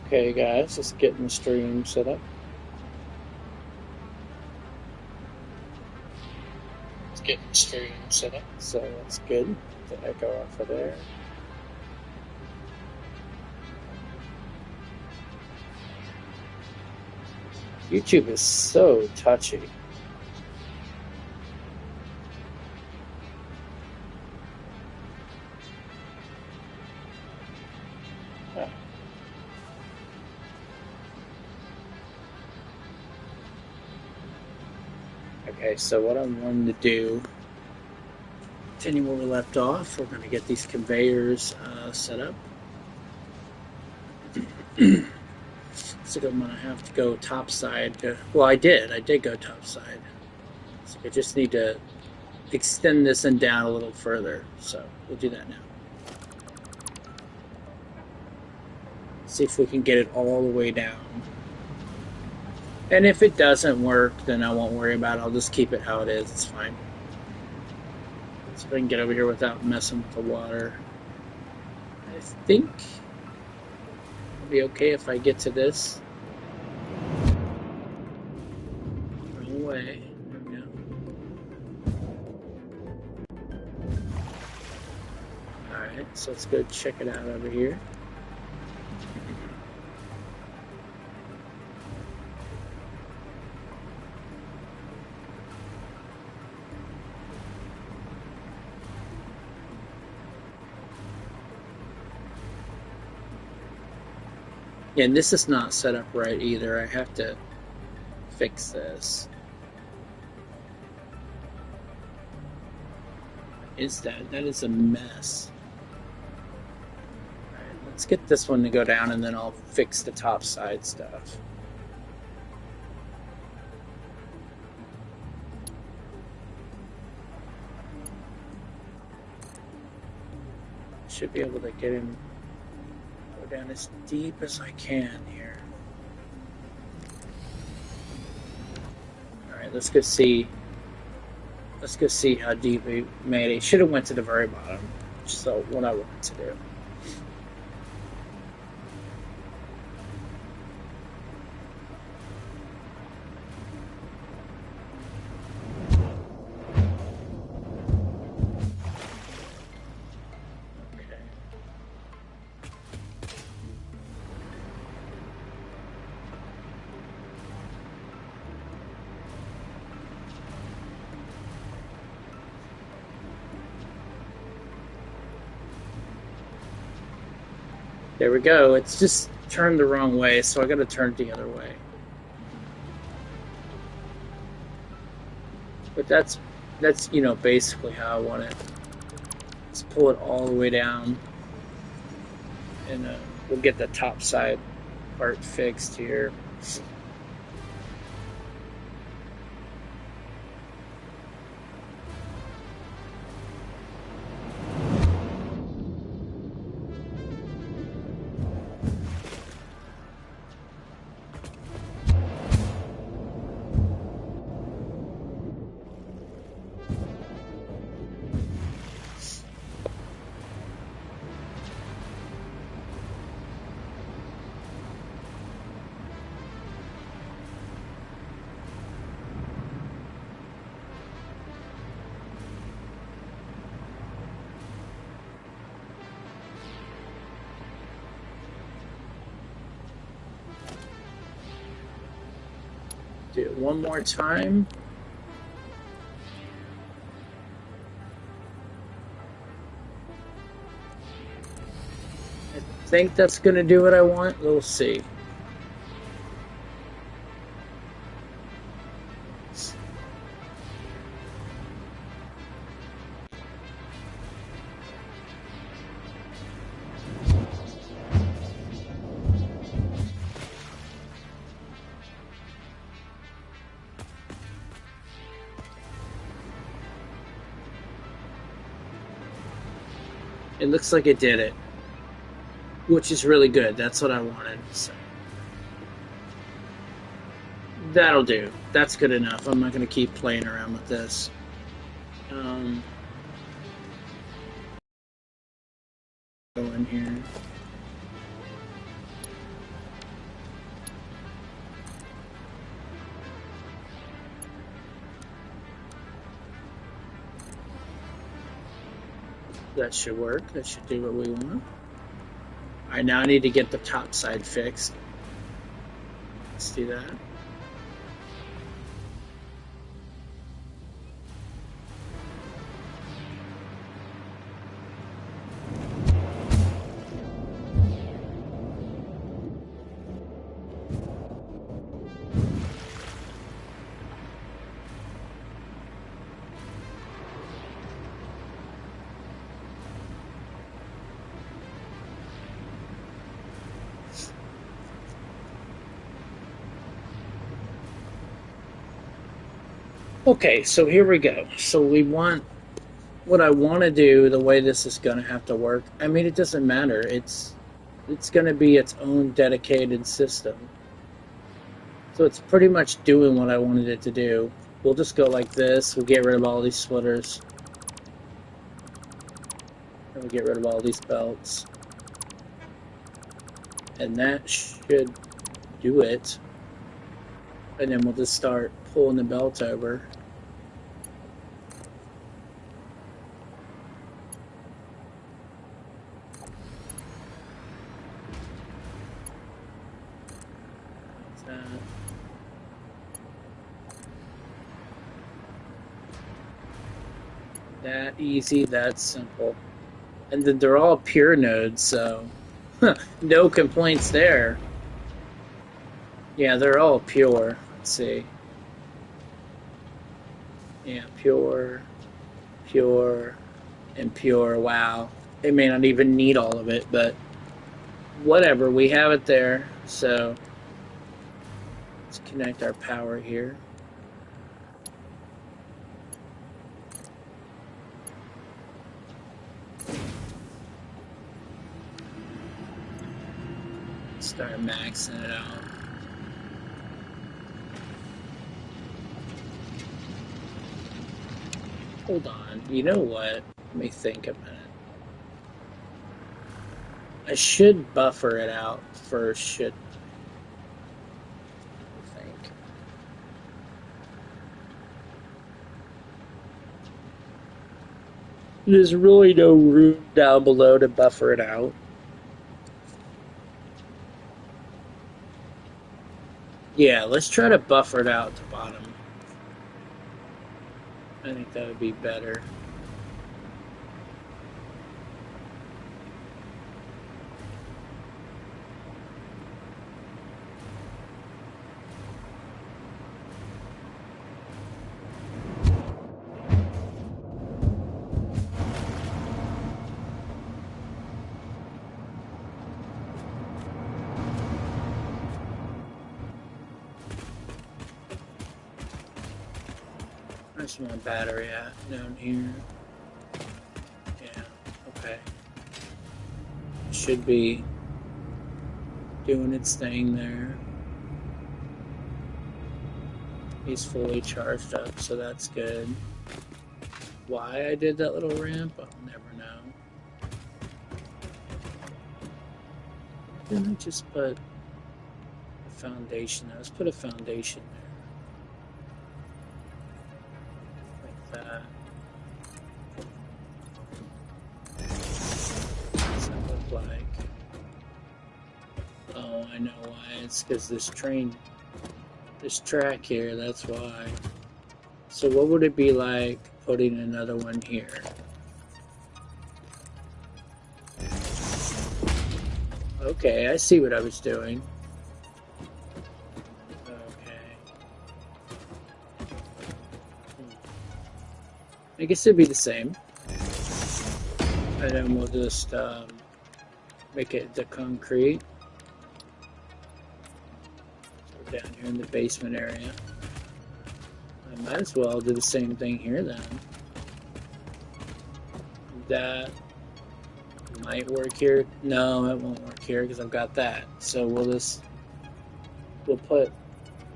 Okay, guys, let's get the stream set up. Let's get the stream set up. So that's good. The echo off of there. YouTube is so touchy. Oh. Okay, so what I'm wanting to do, continue where we left off. We're going to get these conveyors set up. So I'm going to have to go top side. Well, I did go top side. So I just need to extend this and down a little further. So we'll do that now. See if we can get it all the way down. And if it doesn't work, then I won't worry about it. I'll just keep it how it is. It's fine. So if I can get over here without messing with the water. I think it'll be okay if I get to this. Wrong way. There we go. Alright, so let's go check it out over here. Yeah, and this is not set up right either. I have to fix this. That is a mess. Alright, let's get this one to go down and then I'll fix the top side stuff. Should be able to get him down as deep as I can here. Alright, let's go see. Let's go see how deep we made it. Should have went to the very bottom. So what I wanted to do. There we go. It's just turned the wrong way, so I got to turn it the other way. But that's basically how I want it. Let's pull it all the way down, and we'll get the top side part fixed here. Do it one more time. I think that's going to do what I want. We'll see. It looks like it did it, which is really good. That's what I wanted. So that'll do. That's good enough. I'm not going to keep playing around with this. Go in here. That should work. That should do what we want. Alright, now I need to get the top side fixed. Let's do that. Okay, so here we go. So we want what I want to do. The way this is going to have to work. I mean, it doesn't matter. It's going to be its own dedicated system. So it's pretty much doing what I wanted it to do. We'll just go like this. We'll get rid of all these splitters. And we'll get rid of all these belts. And that should do it. And then we'll just start pulling the belt over. That easy, that simple. And then they're all pure nodes, so no complaints there. Yeah, they're all pure. Let's see. Yeah, pure, pure, and pure. Wow. It may not even need all of it, but whatever. We have it there. So let's connect our power here. Start maxing it out. Hold on. You know what? Let me think a minute. I should buffer it out first, should I think. There's really no room down below to buffer it out. Yeah, let's try to buffer it out at the bottom. I think that would be better. Where's my battery at? Down here. Yeah, okay. Should be doing its thing there. He's fully charged up, so that's good. Why I did that little ramp, I'll never know. Didn't I just put a foundation there? Let's put a foundation there. That. What's that look like? Oh, I know why. It's because this track here, that's why. So what would it be like putting another one here? Okay, I see what I was doing. I guess it'd be the same. And then we'll just make it the concrete. So down here in the basement area. I might as well do the same thing here then. That might work here. No, it won't work here because I've got that. So we'll put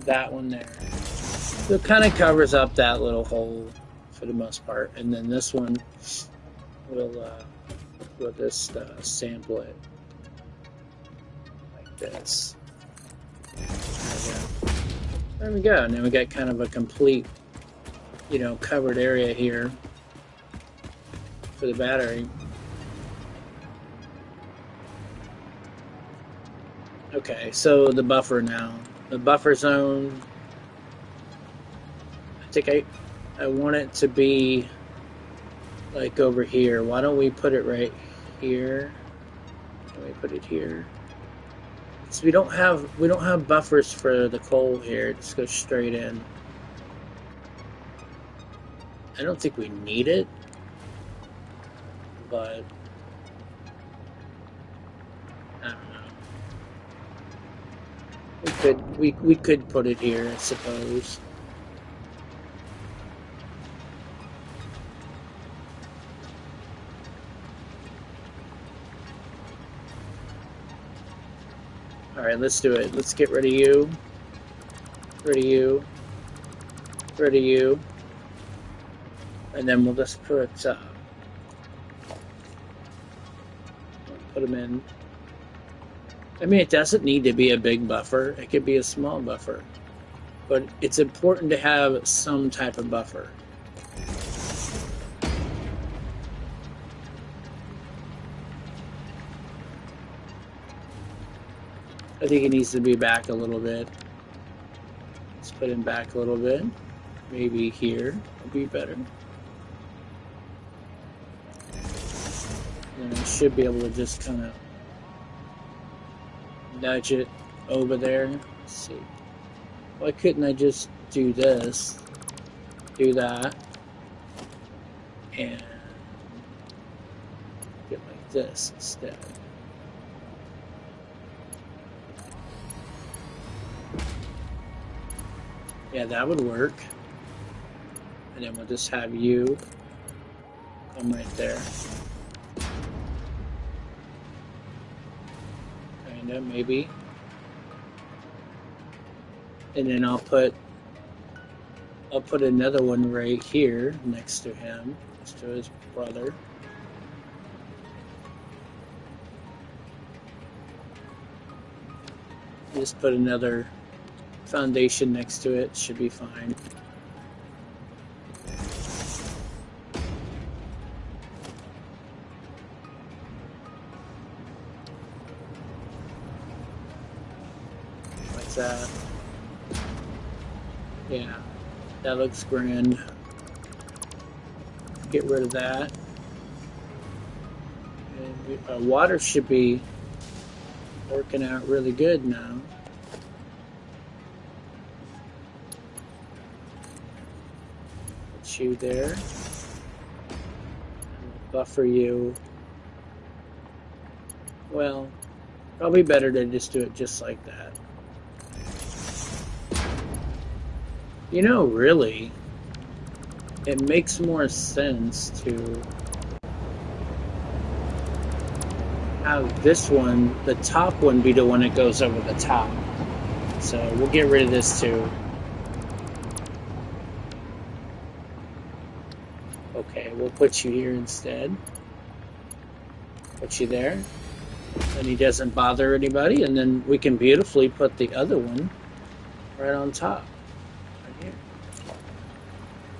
that one there. So it kind of covers up that little hole for the most part, and then this one we'll just sample it like this. There we go. And then we got kind of a complete, covered area here for the battery. Okay, so the buffer now. The buffer zone, I think I want it to be like over here. Why don't we put it right here? Can we put it here? So we don't have buffers for the coal here. Just go straight in. I don't think we need it, but I don't know. We could put it here, I suppose. All right, let's do it. Let's get rid of you. Rid of you. Rid of you. And then we'll just put them in. I mean, it doesn't need to be a big buffer. It could be a small buffer. But it's important to have some type of buffer. I think he needs to be back a little bit. Let's put him back a little bit. Maybe here would be better. And I should be able to just kind of nudge it over there. Let's see. Why couldn't I just do this? Do that. And get like this instead. Yeah, that would work. And then we'll just have you come right there. Kinda, maybe. And then I'll put another one right here next to him, next to his brother. Just put another foundation next to it, should be fine. Like that. Yeah, that looks grand. Get rid of that. And our water should be working out really good now. Put you there. Buffer you. Well, probably better to just do it just like that. You know, really, it makes more sense to have this one, the top one, be the one that goes over the top. So we'll get rid of this too. Okay, we'll put you here instead. Put you there. And he doesn't bother anybody, and then we can beautifully put the other one right on top. Right here.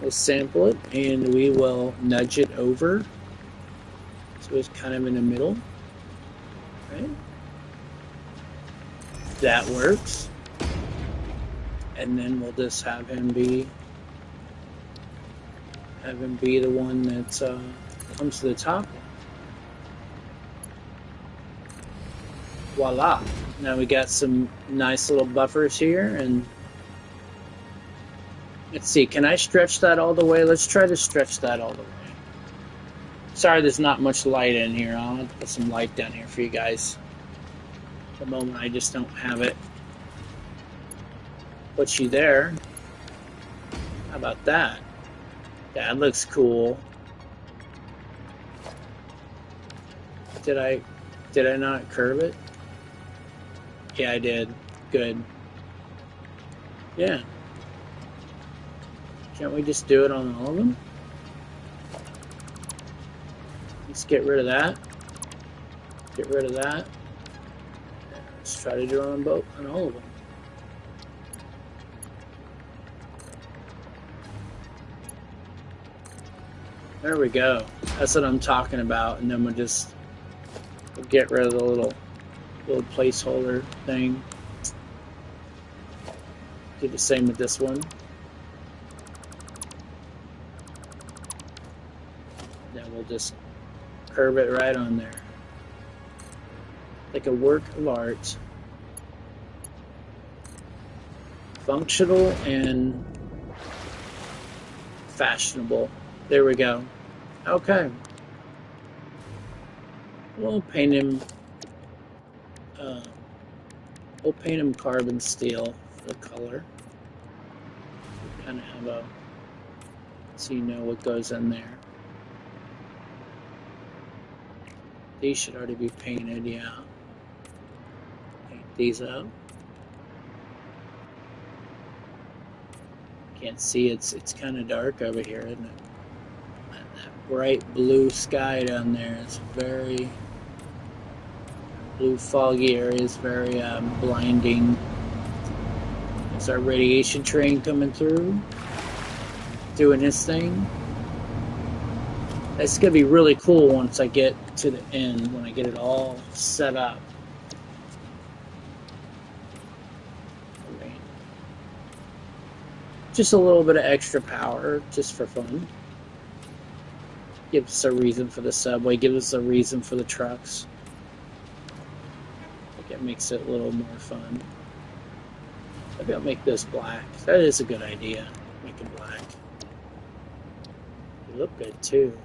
We'll sample it, and we will nudge it over. So it's kind of in the middle. Right? That works. And then we'll just have him be the one that comes to the top. Voila. Now we got some nice little buffers here, and let's see, can I stretch that all the way? Let's try to stretch that all the way. Sorry there's not much light in here. I'll have to put some light down here for you guys. At the moment I just don't have it. Put you there. How about that? That looks cool. Did I not curve it? Yeah, I did. Good. Yeah. Can't we just do it on all of them? Let's get rid of that. Get rid of that. Let's try to do it on both, on all of them. There we go. That's what I'm talking about. And then we'll get rid of the little placeholder thing. Do the same with this one. Then we'll just curve it right on there. Like a work of art. Functional and fashionable. There we go. Okay. We'll paint him carbon steel for the color. Kind of have a, so you know what goes in there. These should already be painted, yeah. Paint these up. Can't see, it's kind of dark over here, isn't it? That bright blue sky down there is very, blue foggy area is very blinding. There's our radiation train coming through, doing his thing. It's going to be really cool once I get to the end, when I get it all set up. Just a little bit of extra power, just for fun. Gives us a reason for the subway, gives us a reason for the trucks. I think it makes it a little more fun. Maybe I'll make this black. That is a good idea, make it black. They look good too.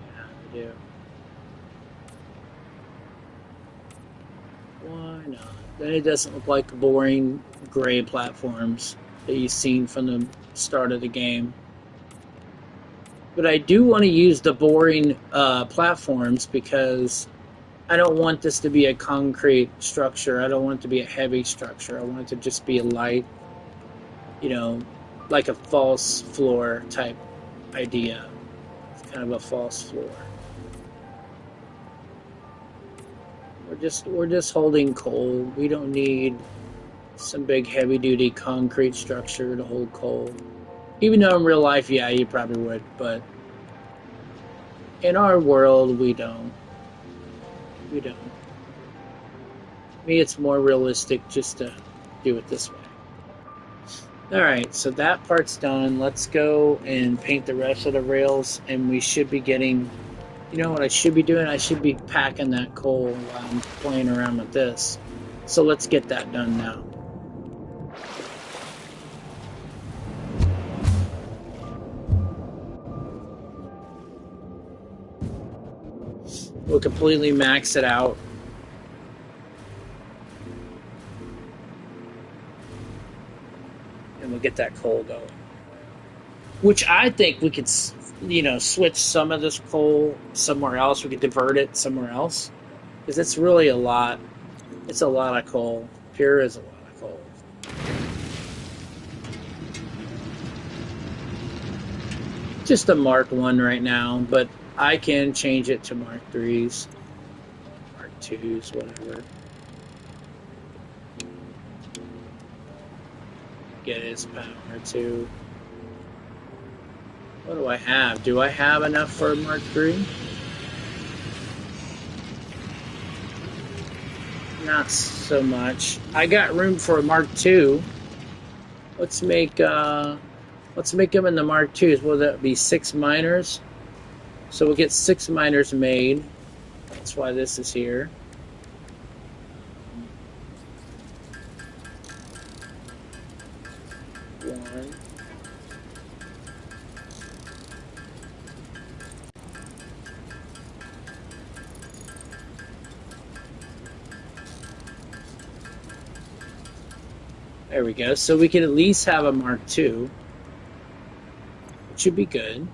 Yeah, they do. Why not? Then it doesn't look like boring gray platforms that you've seen from the start of the game. But I do want to use the boring platforms because I don't want this to be a concrete structure. I don't want it to be a heavy structure. I want it to just be a light, you know, like a false floor type idea. It's kind of a false floor. We're just holding coal. We don't need some big heavy duty concrete structure to hold coal. Even though in real life, yeah, you probably would, but in our world, we don't. We don't. To me, it's more realistic just to do it this way. Alright, so that part's done. Let's go and paint the rest of the rails, and we should be getting... You know what I should be doing? I should be packing that coal while I'm playing around with this. So let's get that done now. We'll completely max it out. And we'll get that coal going. Which I think we could... You know, switch some of this coal somewhere else. We could divert it somewhere else. Because it's really a lot. It's a lot of coal. Pure is a lot of coal. Just a Mark 1 right now, but I can change it to Mark 3s. Mark 2s, whatever. Get his power too. What do I have? Do I have enough for Mark 3? Not so much. I got room for a Mark 2. Let's make them in the Mark 2s. Will that be 6 miners? So we'll get 6 miners made. That's why this is here. One. There we go. So we can at least have a Mark II, which should be good.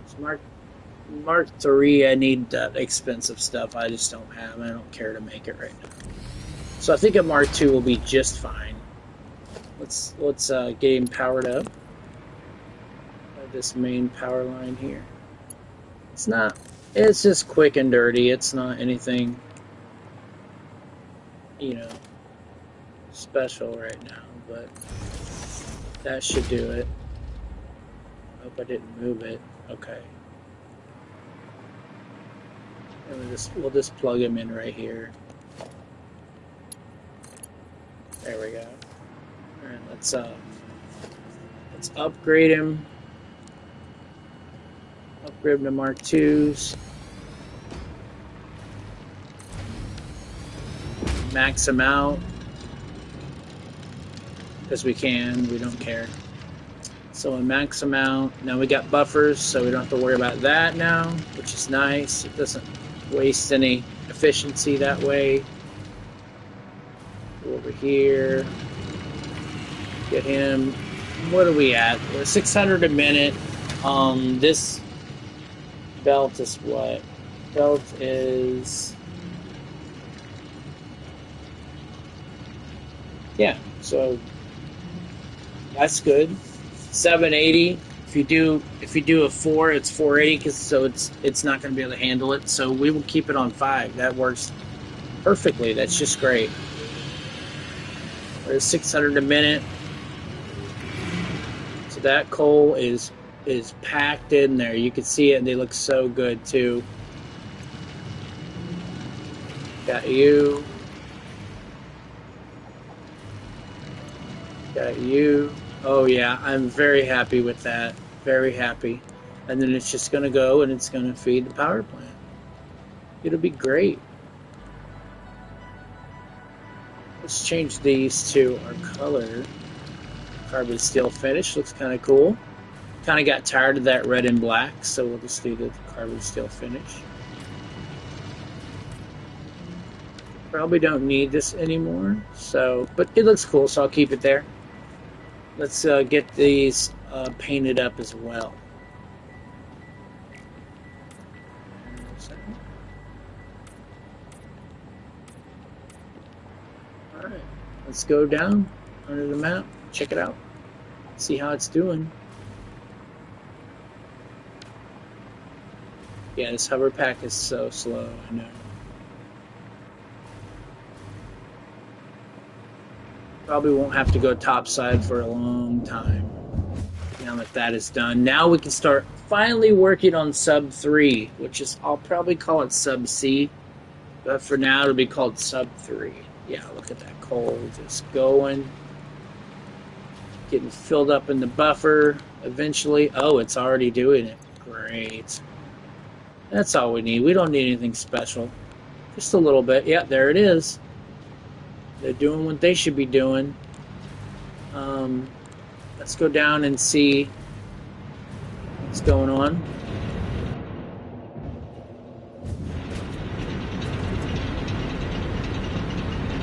So Mark III, I need that expensive stuff. I just don't have. I don't care to make it right now. So I think a Mark II will be just fine. Let's get him powered up. This main power line here. It's just quick and dirty. It's not anything, you know, special right now, but that should do it. Hope I didn't move it. Okay. And we'll just plug him in right here. There we go. All right, let's upgrade him. Upgrade him to Mark IIs. Max him out. Because we can, we don't care. So we max them out. Now we got buffers, so we don't have to worry about that now, which is nice. It doesn't waste any efficiency that way. Go over here. Get him. What are we at? We're 600 a minute. This belt is what? Belt is... Yeah, so that's good. 780. If you do a 4, it's 480 because so it's not going to be able to handle it. So we will keep it on 5. That works perfectly. That's just great. We're at 600 a minute. So that coal is packed in there. You can see it, and they look so good too. Got you. Got you. Oh yeah, I'm very happy with that. Very happy. And then it's just going to go and it's going to feed the power plant. It'll be great. Let's change these to our color. Carbon steel finish. Looks kind of cool. Kind of got tired of that red and black, so we'll just do the carbon steel finish. Probably don't need this anymore, so but it looks cool, so I'll keep it there. Let's get these painted up as well. All right, let's go down under the map, check it out, see how it's doing. Yeah, this hover pack is so slow, I know. Probably won't have to go topside for a long time. Now that that is done, now we can start finally working on Sub 3, which is, I'll probably call it Sub C, but for now it'll be called Sub 3. Yeah, look at that coal just going. Getting filled up in the buffer eventually. Oh, it's already doing it. Great. That's all we need. We don't need anything special. Just a little bit. Yeah, there it is. They're doing what they should be doing. Let's go down and see what's going on.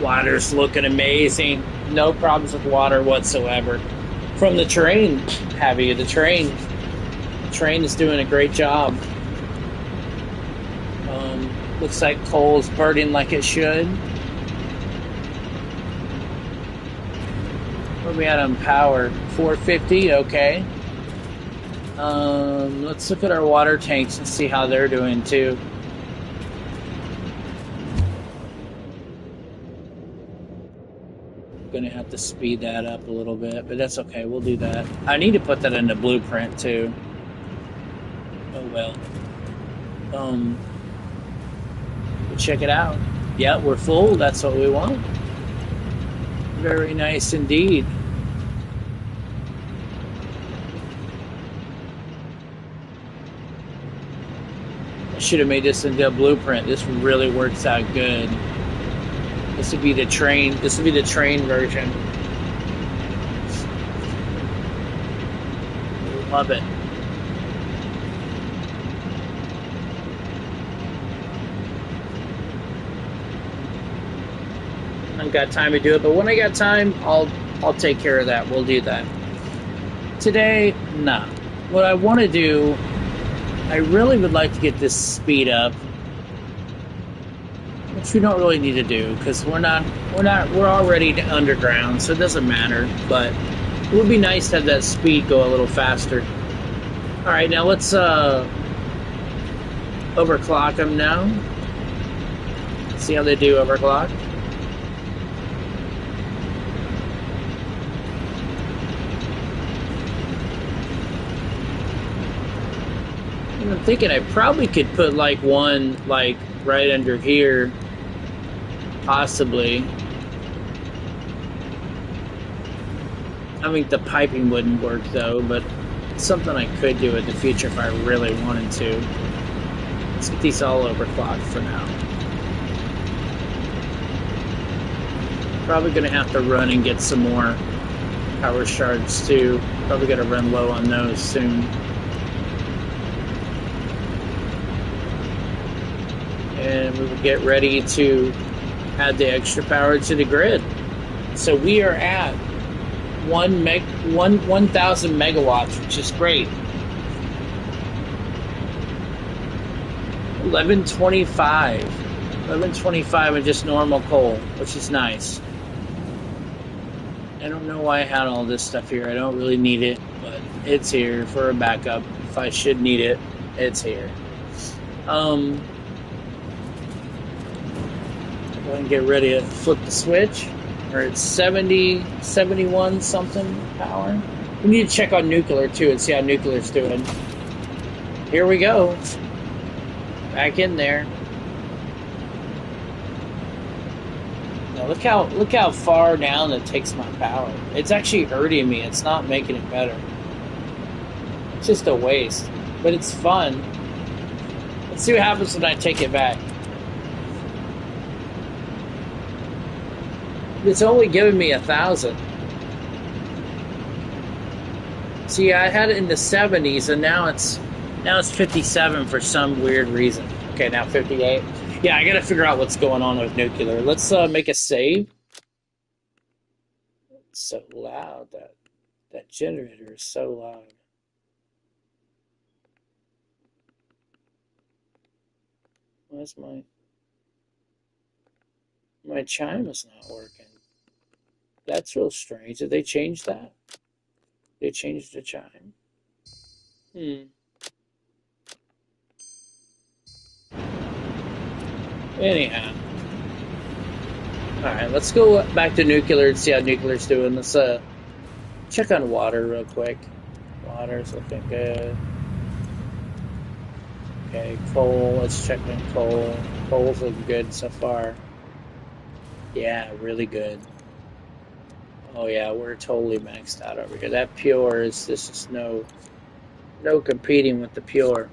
Water's looking amazing. No problems with water whatsoever. From the terrain, Javi, the train is doing a great job. Looks like coal's burning like it should. Where are we at on power? 450, okay. Let's look at our water tanks and see how they're doing too. Gonna have to speed that up a little bit, but that's okay, we'll do that. I need to put that in the blueprint too. Oh well. Check it out. Yeah, we're full, that's what we want. Very nice indeed. I should have made this into a blueprint. This really works out good. This would be the train. This would be the train version. Love it. I haven't got time to do it, but when I got time, I'll take care of that. We'll do that. Today, nah. What I want to do, I really would like to get this speed up, which we don't really need to do because we're already underground, so it doesn't matter. But it would be nice to have that speed go a little faster. All right, now let's overclock them now. See how they do overclock. I'm thinking I probably could put like one like right under here, possibly. I mean, the piping wouldn't work though, but it's something I could do in the future if I really wanted to. Let's get these all overclocked for now. Probably gonna have to run and get some more power shards too. Probably gonna run low on those soon. And we will get ready to add the extra power to the grid. So we are at 1,000 megawatts, which is great. 1125 with just normal coal, which is nice. I don't know why I had all this stuff here. I don't really need it, but it's here for a backup. If I should need it, it's here. Go ahead and get ready to flip the switch. We're at 70, 71 something power. We need to check on nuclear too and see how nuclear's doing. Here we go. Back in there. Now look how far down it takes my power. It's actually hurting me. It's not making it better. It's just a waste. But it's fun. Let's see what happens when I take it back. It's only giving me 1,000. See, I had it in the 70s, and now it's 57 for some weird reason. Okay, now 58. Yeah, I gotta figure out what's going on with nuclear. Let's make a save. It's so loud. That generator is so loud. Why's my chime is not working? That's real strange. Did they change that? They changed the chime. Anyhow. Alright, let's go back to nuclear and see how nuclear's doing. Let's check on water real quick. Water's looking good. Okay, coal, let's check on coal. Coal's looking good so far. Yeah, really good. Oh yeah, we're totally maxed out over here. That pure is just no competing with the pure.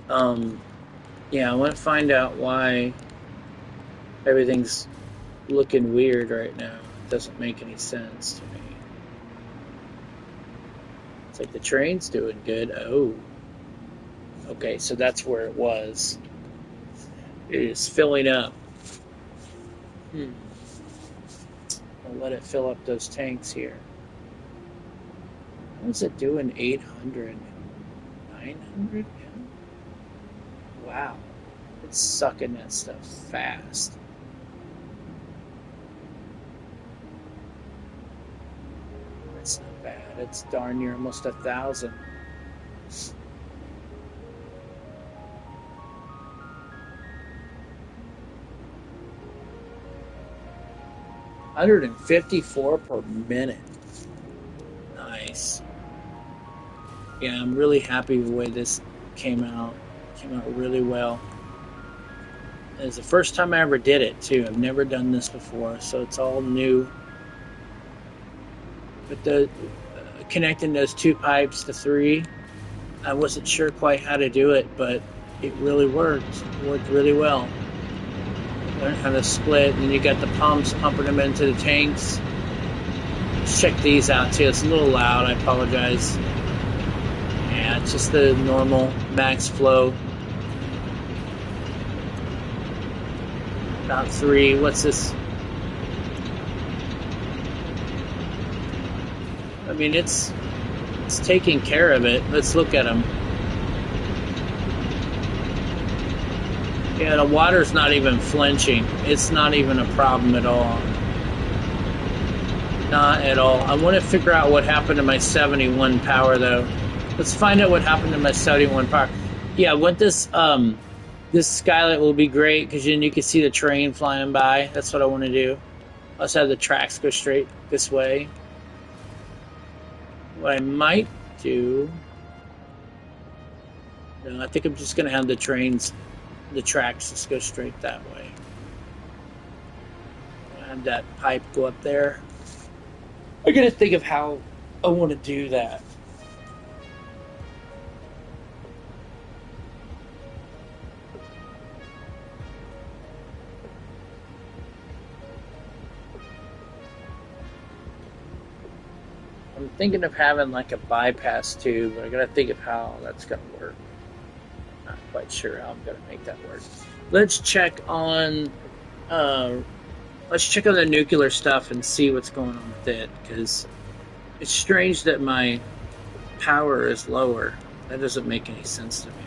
Yeah, I want to find out why everything's looking weird right now. It doesn't make any sense to me. It's like the train's doing good. Oh. Okay, so that's where it was. It is filling up. I'll let it fill up those tanks here. How is it doing 800? 900? Wow. It's sucking that stuff fast. That's not bad. It's darn near almost 1,000. $154 per minute. Nice. Yeah, I'm really happy with the way this came out. Came out really well. It's the first time I ever did it too. I've never done this before, so it's all new. But the connecting those two pipes to three, I wasn't sure quite how to do it, but it really worked. It worked really well. Learn how to split, and then you got the pumps pumping them into the tanks. Let's check these out too. It's a little loud, I apologize. Yeah, it's just the normal max flow. About 3. What's this? I mean, it's taking care of it. Let's look at them. Yeah, the water's not even flinching. It's not even a problem at all. Not at all. I want to figure out what happened to my 71 power, though. Let's find out what happened to my 71 power. Yeah, what this skylight will be great, because then you can see the train flying by. That's what I want to do. Let's have the tracks go straight this way. What I might do No, I think I'm just gonna have the tracks just go straight that way. I'll have that pipe go up there. I gotta think of how I want to do that. I'm thinking of having like a bypass tube, but I gotta think of how that's gonna work. Not quite sure how I'm gonna make that work. Let's check on uh, let's check on the nuclear stuff and see what's going on with it, because it's strange that my power is lower. That doesn't make any sense to me at all.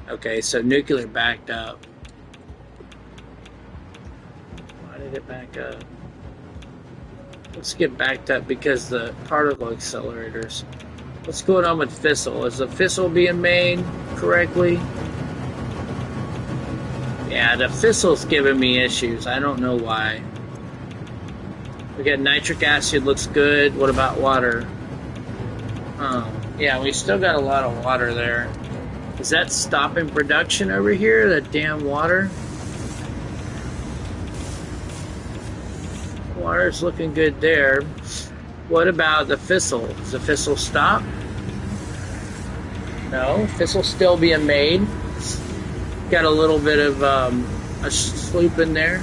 Okay, so nuclear backed up. Why did it back up? Let's get backed up because the particle accelerators. What's going on with fissile? Is the fissile being made correctly? Yeah, the fissile's giving me issues. I don't know why. We got nitric acid, looks good. What about water? Oh, yeah, we still got a lot of water there. Is that stopping production over here? That damn water? Water's looking good there. What about the fissile? Does the fissile stop? No, fissile still being made. Got a little bit of a sloop in there.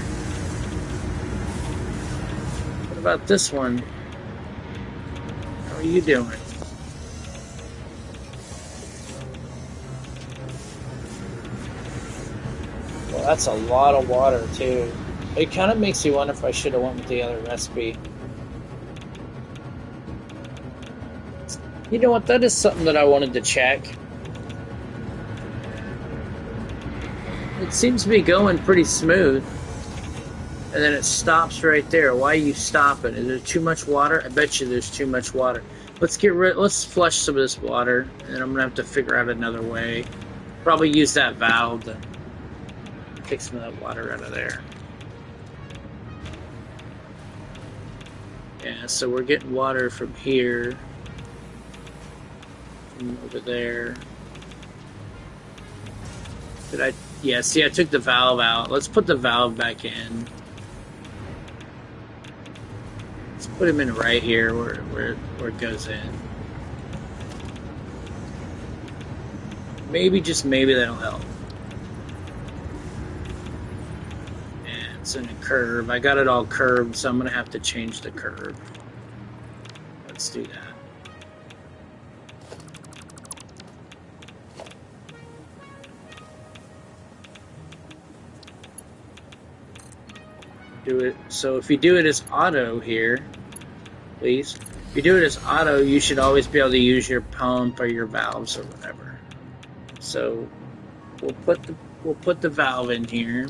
What about this one? How are you doing? Well, that's a lot of water too. It kind of makes me wonder if I should have went with the other recipe. You know what? That is something that I wanted to check. It seems to be going pretty smooth. And then it stops right there. Why are you stopping? Is there too much water? I bet you there's too much water. Let's flush some of this water, and then I'm gonna have to figure out another way. Probably use that valve to take some of that water out of there. Yeah, so we're getting water from here, from over there. Yeah, see, I took the valve out. Let's put the valve back in. Let's put him in right here where it goes in. Maybe, just maybe that'll help. And it's in a curve. I got it all curved, so I'm going to have to change the curve. Let's do that. Do it. So if you do it as auto here, please. If you do it as auto, you should always be able to use your pump or your valves or whatever. So we'll put the valve in here.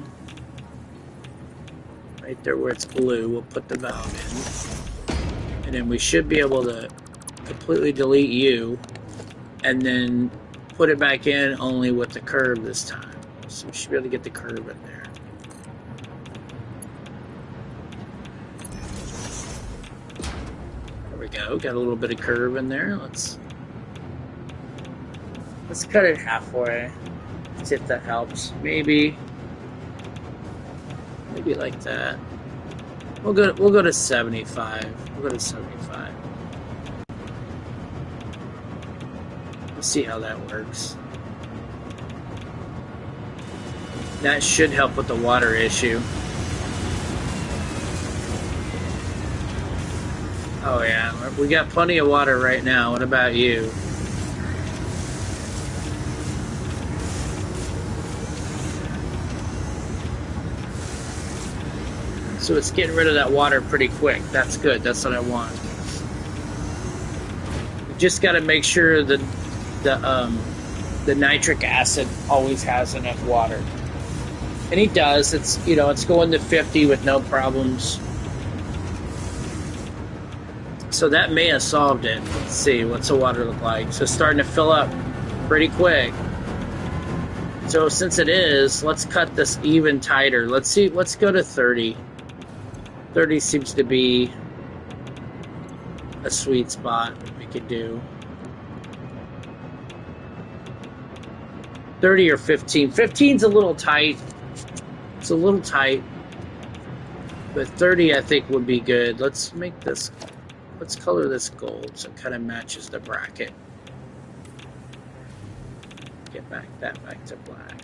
Right there where it's blue, we'll put the valve in. And then we should be able to completely delete you and then put it back in only with the curve this time. So we should be able to get the curve in there. Go. Got a little bit of curve in there. Let's cut it halfway. See if that helps. Maybe like that. We'll go to 75. We'll go to 75. Let's see how that works. That should help with the water issue. Oh yeah, we got plenty of water right now. What about you? So it's getting rid of that water pretty quick. That's good. That's what I want. You just got to make sure that the nitric acid always has enough water. And he does. It's, you know, it's going to 50 with no problems. So that may have solved it. Let's see, what's the water look like? So it's starting to fill up pretty quick. So since it is, let's cut this even tighter. Let's see, let's go to 30. 30 seems to be a sweet spot we could do. 30 or 15. 15's a little tight. It's a little tight. But 30 I think would be good. Let's make this, let's color this gold so it kind of matches the bracket. Get that back to black.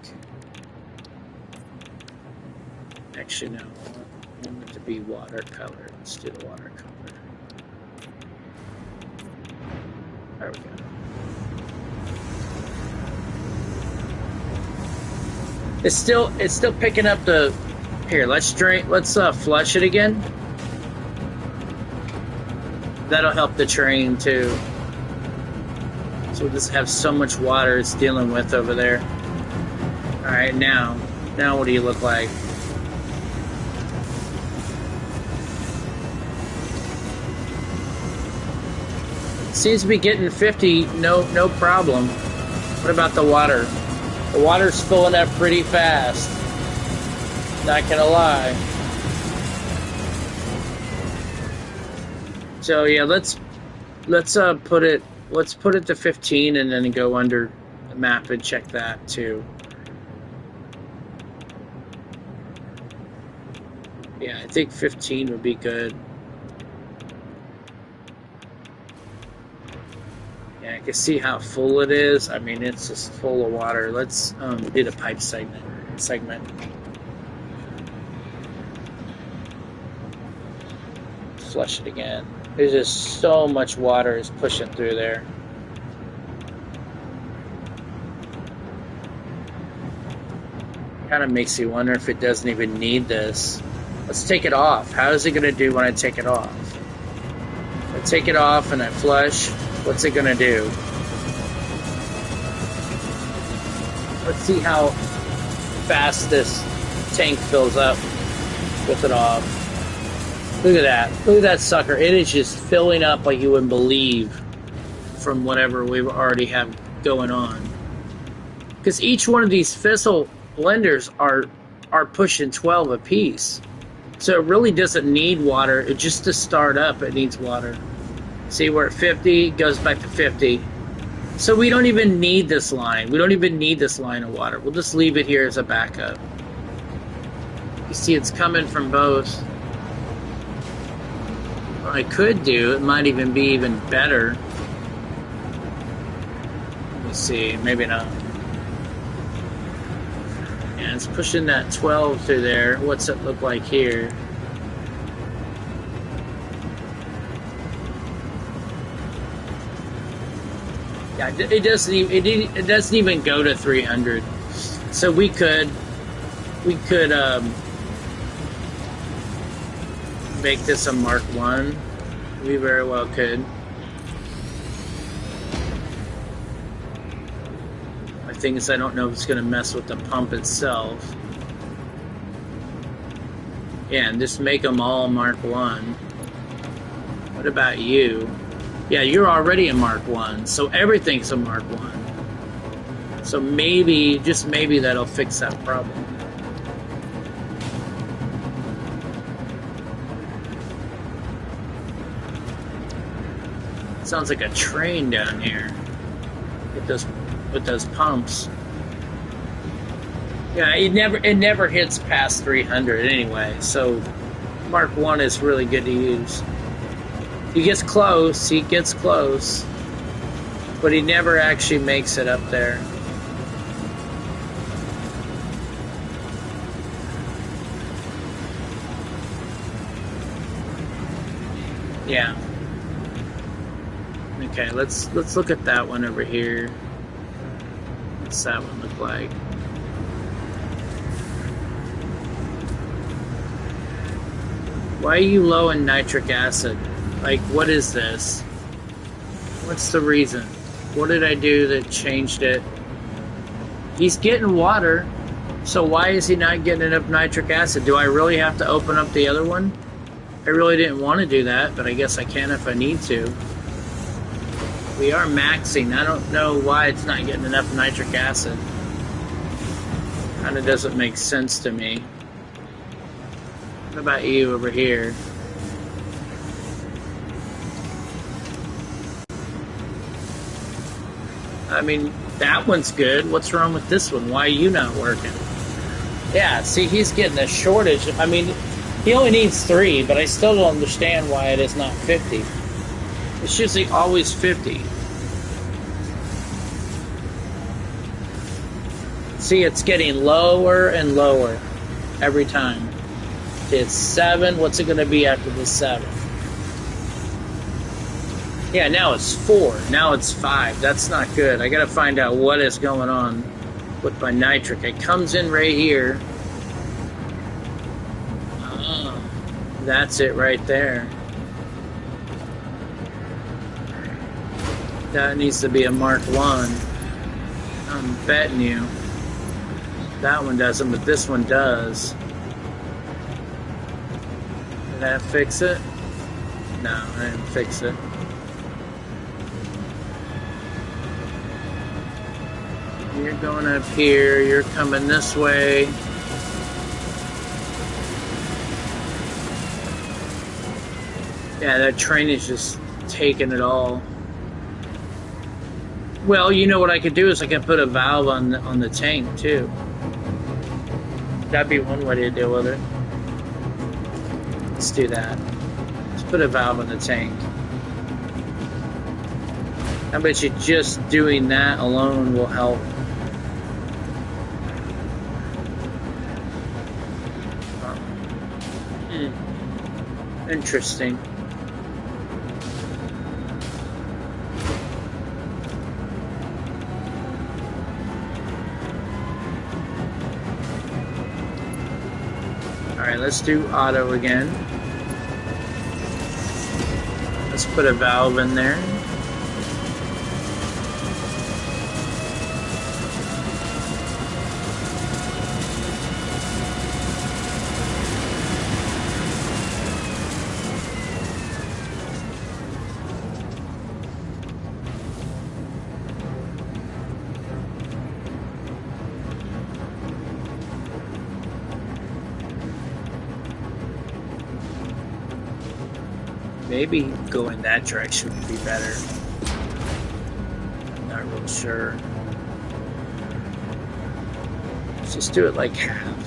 Actually, no. I want it to be watercolor. Let's do the watercolor. There we go. It's still picking up the. Here, let's flush it again. That'll help the train too. So we'll just have so much water it's dealing with over there. All right, now what do you look like? Seems to be getting 50, no problem. What about the water? The water's filling up pretty fast. Not gonna lie. So yeah, let's put it to 15 and then go under the map and check that too. Yeah, I think 15 would be good. Yeah, I can see how full it is. I mean, it's just full of water. Let's do the pipe segment. Flush it again. There's just so much water is pushing through there. Kind of makes you wonder if it doesn't even need this. Let's take it off. How is it going to do when I take it off? If I take it off and I flush, what's it going to do? Let's see how fast this tank fills up with it off. Look at that. Look at that sucker. It is just filling up like you wouldn't believe from whatever we already have going on. Because each one of these Fizzle blenders are pushing 12 apiece. So it really doesn't need water. It just to start up, it needs water. See, we're at 50, it goes back to 50. So we don't even need this line. We don't even need this line of water. We'll just leave it here as a backup. You see it's coming from both. What I could do, it might even be even better. Let me see, maybe not. Yeah, it's pushing that 12 through there. What's it look like here? Yeah, it doesn't even go to 300. So we could make this a Mark 1. We very well could. My thing is, I don't know if it's going to mess with the pump itself. Yeah, and just make them all Mark 1. What about you? Yeah, you're already a Mark 1, so everything's a Mark 1. So maybe, just maybe, that'll fix that problem. Sounds like a train down here with those pumps. Yeah, it never hits past 300 anyway. So Mark 1 is really good to use. He gets close, but he never actually makes it up there. Yeah. Okay, let's look at that one over here. What's that one look like? Why are you low in nitric acid? Like, what is this? What's the reason? What did I do that changed it? He's getting water, so why is he not getting enough nitric acid? Do I really have to open up the other one? I really didn't want to do that, but I guess I can if I need to. We are maxing. I don't know why it's not getting enough nitric acid. Kind of doesn't make sense to me. What about you over here? I mean, that one's good. What's wrong with this one? Why are you not working? Yeah, see, he's getting a shortage. I mean, he only needs 3, but I still don't understand why it is not 50. It's usually always 50. See, it's getting lower and lower every time. It's 7. What's it going to be after the 7? Yeah, now it's 4. Now it's 5. That's not good. I got to find out what is going on with my nitric. It comes in right here. Oh, that's it right there. That needs to be a Mark 1. I'm betting you. That one doesn't, but this one does. Did that fix it? No, I didn't fix it. You're going up here, you're coming this way. Yeah, that train is just taking it all. Well, you know what I could do is I could put a valve on the tank too. That'd be one way to deal with it. Let's do that. Let's put a valve on the tank. I bet you just doing that alone will help. Interesting. Alright, let's do auto again. Let's put a valve in there. Maybe going that direction would be better. Not real sure. Let's just do it like half.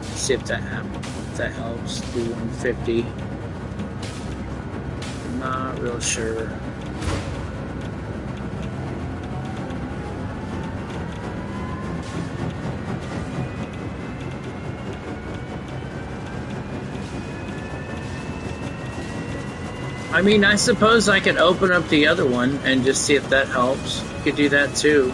See if that helps. Do 150. Not real sure. I mean, I suppose I could open up the other one and just see if that helps. You could do that too.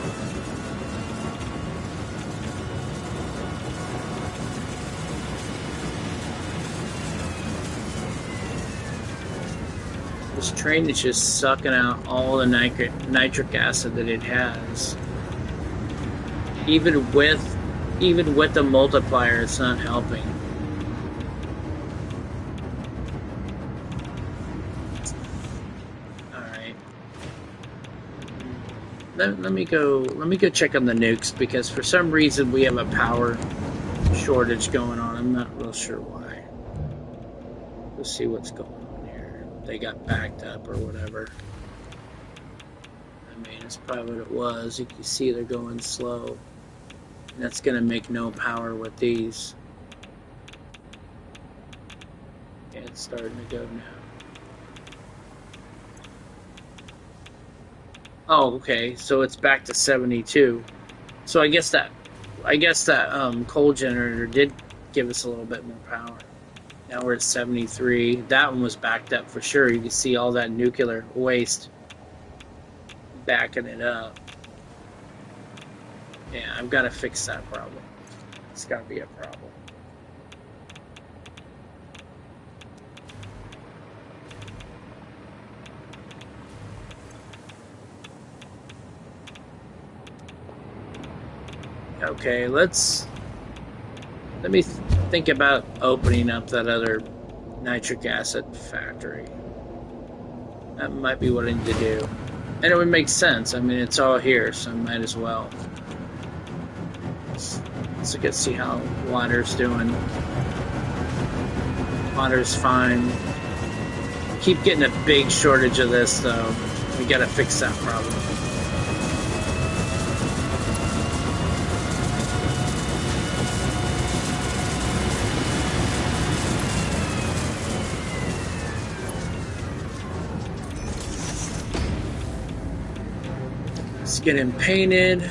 This train is just sucking out all the nitric acid that it has. Even with the multiplier, it's not helping. Let me go check on the nukes, because for some reason we have a power shortage going on. I'm not real sure why. Let's see what's going on here. They got backed up or whatever. I mean, it's probably what it was. You can see they're going slow. And that's gonna make no power with these. Yeah, it's starting to go now. Oh, okay. So it's back to 72. So I guess that coal generator did give us a little bit more power. Now we're at 73. That one was backed up for sure. You can see all that nuclear waste backing it up. Yeah, I've got to fix that problem. It's got to be a problem. Okay, let me think about opening up that other nitric acid factory. That might be what I need to do. And it would make sense. I mean, it's all here, so I might as well. Let's look at see how water's doing. Water's fine. Keep getting a big shortage of this, though. We gotta fix that problem. Let's get him painted.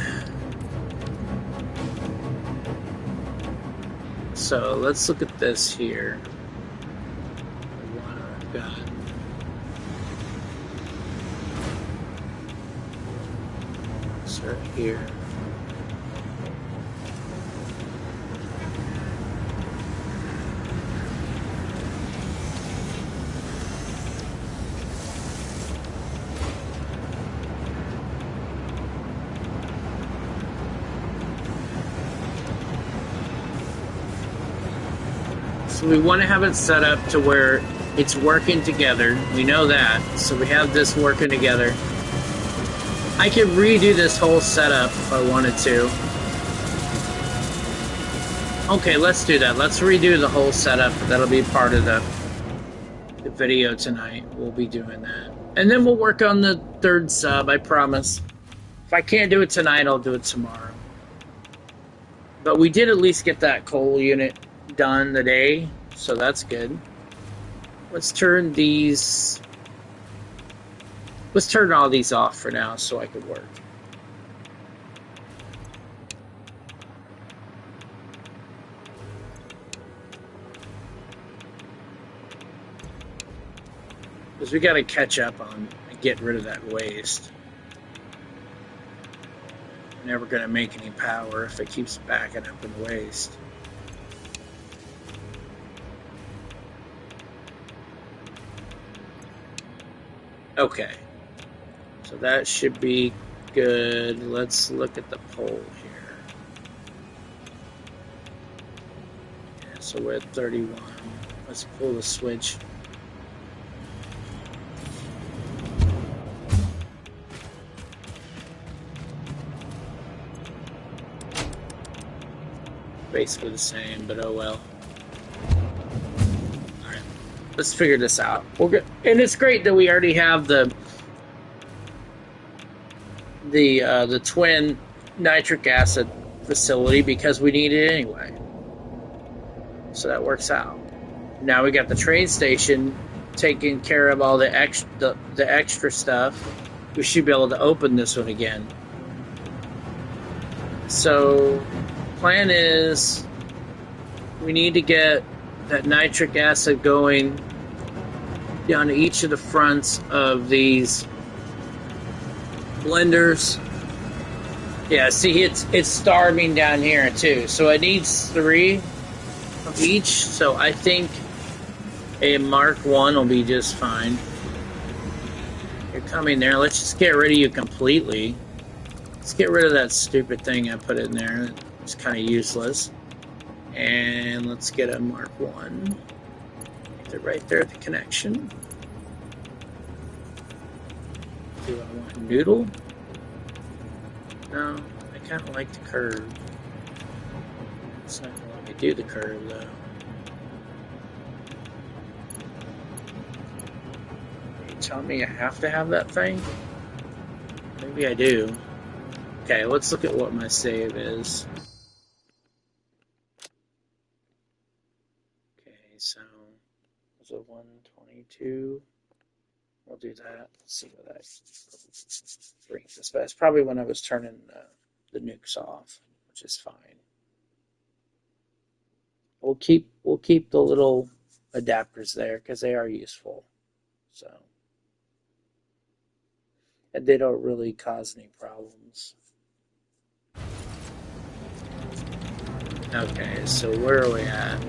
So let's look at this here. The water I've got. It's right here. So we want to have it set up to where it's working together. We know that. So we have this working together. I could redo this whole setup if I wanted to. Okay, let's do that. Let's redo the whole setup. That'll be part of the video tonight. We'll be doing that. And then we'll work on the third sub, I promise. If I can't do it tonight, I'll do it tomorrow. But we did at least get that coal unit done today, so that's good. Let's turn these... Let's turn all these off for now so I can work. Because we got to catch up on and get rid of that waste. Never going to make any power if it keeps backing up in waste. Okay, so that should be good. Let's look at the pole here. Yeah, so we're at 31. Let's pull the switch. Basically the same, but oh well. Let's figure this out. We're good. And it's great that we already have the twin nitric acid facility because we need it anyway. So that works out. Now we got the train station taking care of all the extra stuff. We should be able to open this one again. So plan is we need to get that nitric acid going down to each of the fronts of these blenders. Yeah, see, it's starving down here too, so it needs 3 of each. So I think a Mark 1 will be just fine. You're coming there. Let's just get rid of you completely. Let's get rid of that stupid thing I put in there. It's kind of useless. And let's get a Mark 1. They're right there at the connection. Do I want noodle? No, I kind of like the curve. It's not going to let me do the curve though. Are you telling me I have to have that thing? Maybe I do. Okay, let's look at what my save is. So, was it 122? We'll do that. Let's see what that brings us back. It's probably when I was turning the nukes off, which is fine. We'll keep the little adapters there because they are useful. So, and they don't really cause any problems. Okay, so where are we at?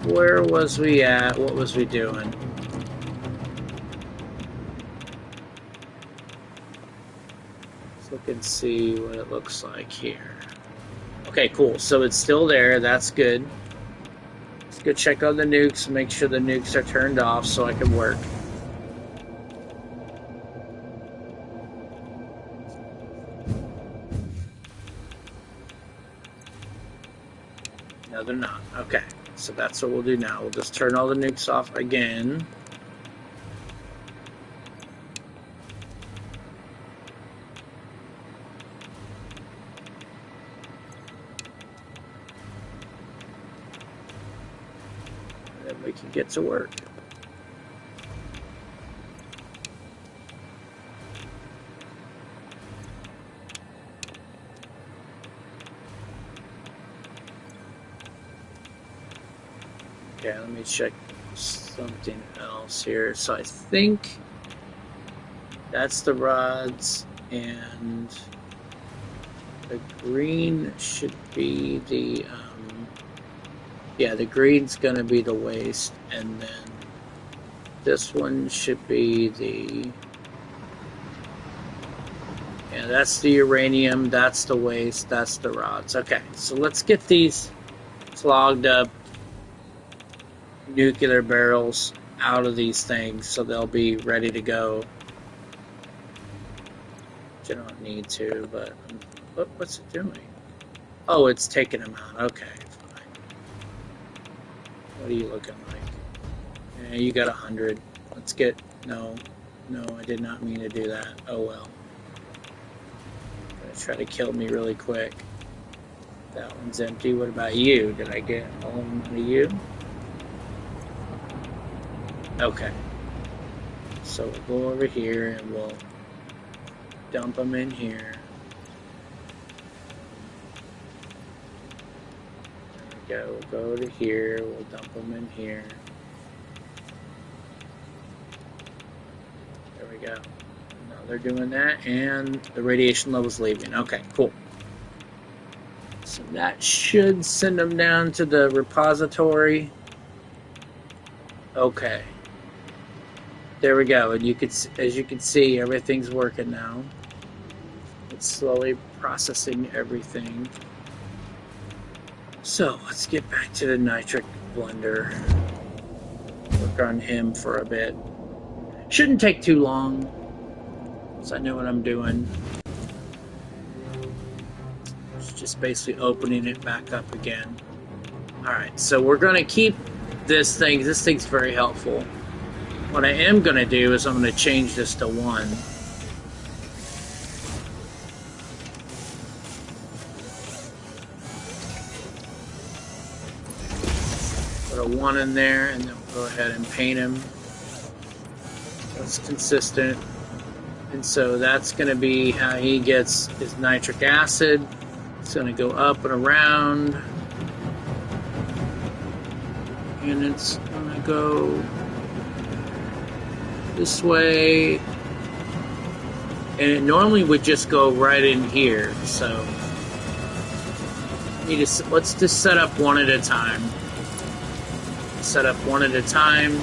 Where was we at? What was we doing? Let's look can see what it looks like here. Okay, cool. So it's still there. That's good. Let's go check on the nukes and make sure the nukes are turned off so I can work. No, they're not. Okay, so that's what we'll do now. We'll just turn all the nukes off again. Then we can get to work. Okay, let me check something else here. So I think that's the rods, and the green should be the, yeah, the green's going to be the waste, and then this one should be the, yeah, that's the uranium, that's the waste, that's the rods. Okay, so let's get these clogged up nuclear barrels out of these things so they'll be ready to go. Which I don't need to, but what's it doing? Oh, it's taking them out. Okay, fine. What are you looking like? Yeah, you got 100. Let's get, no, I did not mean to do that. Oh well. Gonna try to kill me really quick. That one's empty. What about you? Did I get all of you? Okay, so we'll go over here and we'll dump them in here. There we go, we'll go to here, we'll dump them in here. There we go. Now they're doing that and the radiation level's leaving. Okay, cool. So that should send them down to the repository. Okay. There we go, and you could, as you can see, everything's working now. It's slowly processing everything. So let's get back to the nitric blender. Work on him for a bit. Shouldn't take too long, so I know what I'm doing. It's just basically opening it back up again. All right, so we're going to keep this thing. This thing's very helpful. What I am going to do is I'm going to change this to 1. Put a 1 in there, and then we'll go ahead and paint him. So it's consistent. And so that's going to be how he gets his nitric acid. It's going to go up and around. And it's going to go this way, and it normally would just go right in here. So let's just set up one at a time. Set up one at a time.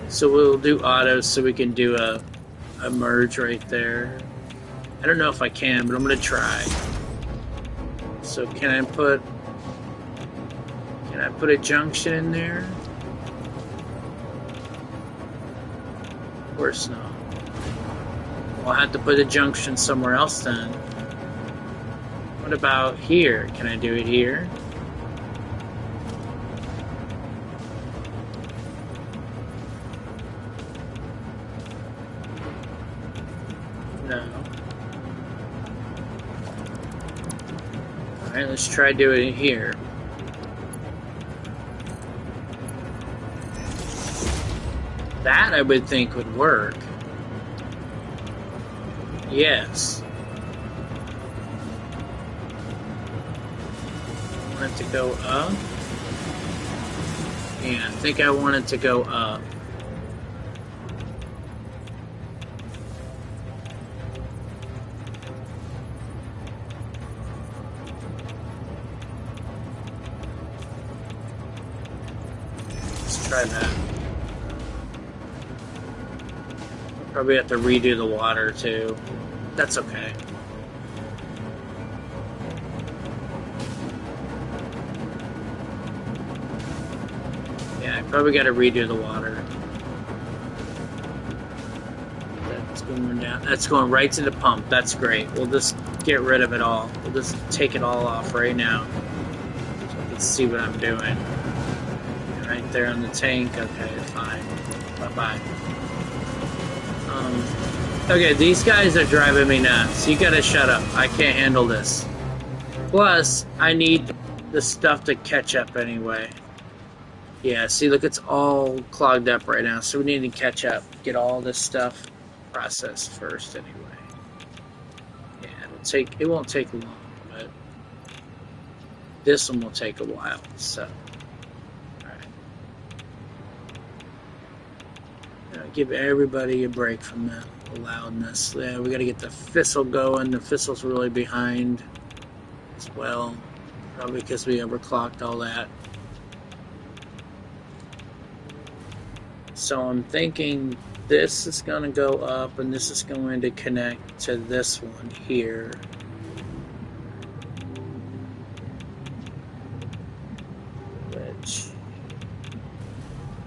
So we'll do auto so we can do a merge right there. I don't know if I can, but I'm gonna try. So can I put a junction in there? Of course not. I'll have to put a junction somewhere else then. What about here? Can I do it here? No. Alright, let's try doing it here. That I would think would work. Yes. I want it to go up. Yeah, I think I want it to go up. Let's try that. Probably have to redo the water too. That's okay. Yeah, I probably got to redo the water. That's going down. That's going right to the pump. That's great. We'll just get rid of it all. We'll just take it all off right now. So I can see what I'm doing. Right there on the tank. Okay, fine. Bye-bye. Okay, these guys are driving me nuts. You gotta shut up. I can't handle this. Plus, I need the stuff to catch up anyway. Yeah, see, look, it's all clogged up right now, so we need to catch up. Get all this stuff processed first anyway. Yeah, it won't take long, but this one will take a while, so. Give everybody a break from the loudness. Yeah, we got to get the Thistle going. The Thistle's really behind as well, probably because we overclocked all that. So I'm thinking this is going to go up, and this is going to connect to this one here. Which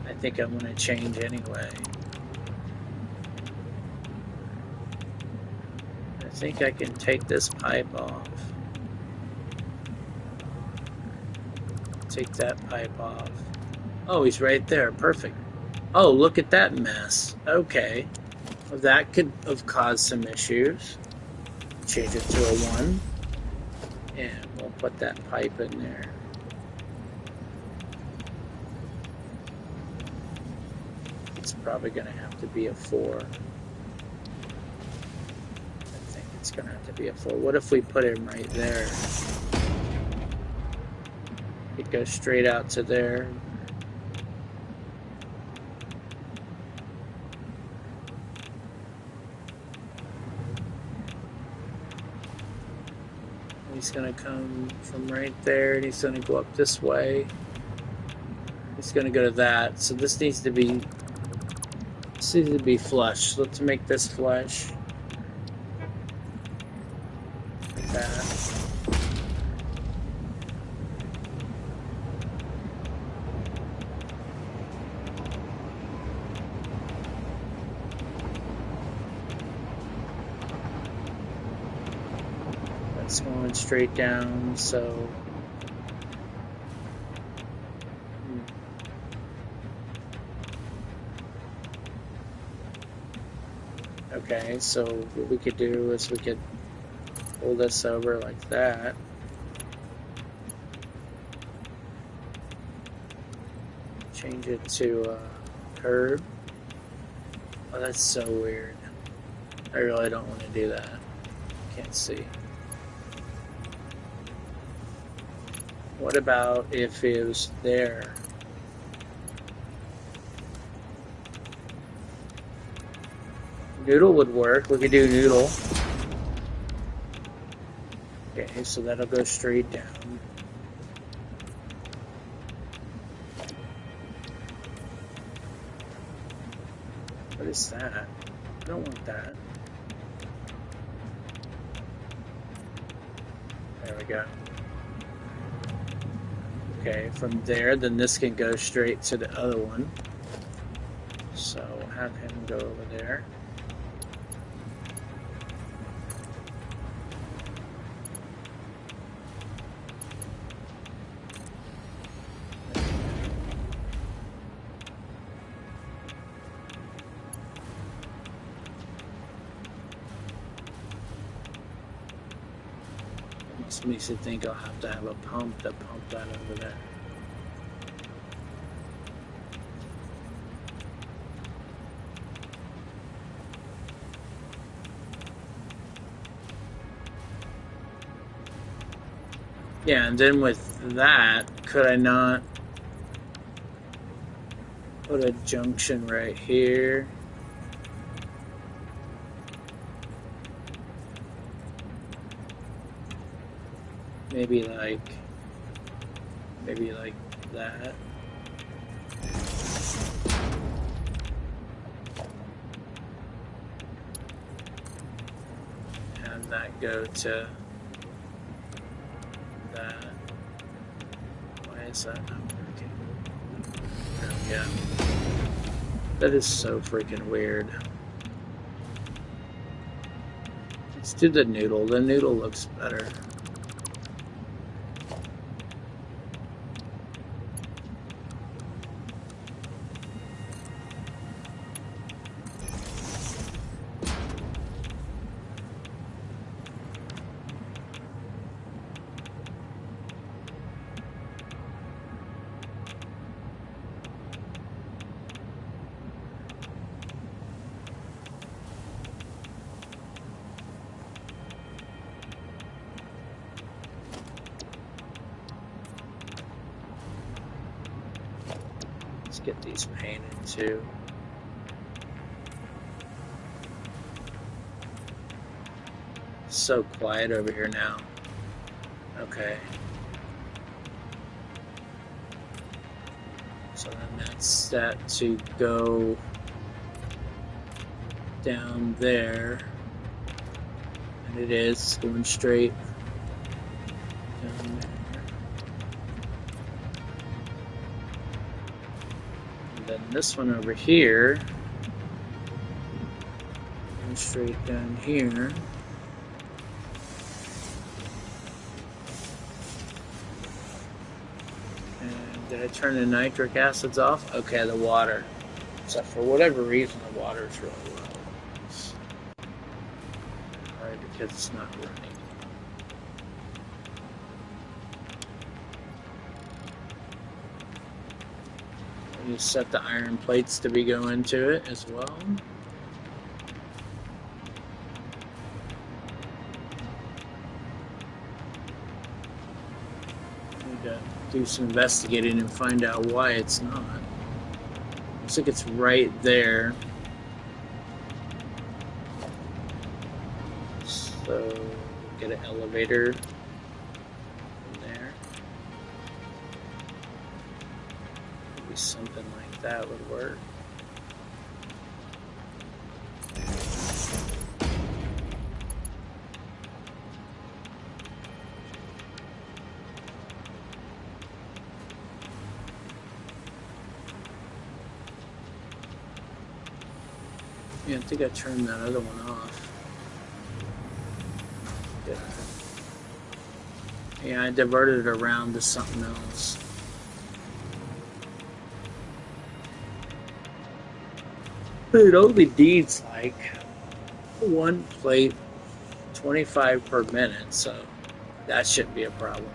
I think I'm going to change anyway. I think I can take this pipe off. Take that pipe off. Oh, he's right there. Perfect. Oh, look at that mess. Okay. Well, that could have caused some issues. Change it to a 1. And we'll put that pipe in there. It's probably going to have to be a 4. It's gonna have to be a 4. What if we put him right there? It goes straight out to there. He's gonna come from right there, and he's gonna go up this way. He's gonna go to that. So this needs to be flush. Let's make this flush. That. That's going straight down, so okay, so what we could do is we could pull this over like that. Change it to curve. Oh, that's so weird. I really don't want to do that. Can't see. What about if it was there? Noodle would work. We could do noodle. Okay, so that'll go straight down. What is that? I don't want that. There we go. Okay, from there, then this can go straight to the other one. So have him go over there. This makes it think I'll have to have a pump to pump that over there. Yeah, and then with that, could I not put a junction right here? Maybe like that. go to that. Why is that not working? There we go. That is so freaking weird. Let's do the noodle. The noodle looks better. Get these painted too. So quiet over here now. Okay. So then that's that to go down there. And it is going straight down there. Then this one over here, go straight down here. And did I turn the nitric acids off? Okay, the water. So for whatever reason, the water is really low. Probably because it's not running. You set the iron plates to be going to it as well. Need to do some investigating and find out why it's not. Looks like it's right there. So get an elevator from there. Maybe something like that would work. Yeah, I think I turned that other one off. Yeah, I diverted it around to something else. But it only needs like one plate, 25 per minute, so that shouldn't be a problem.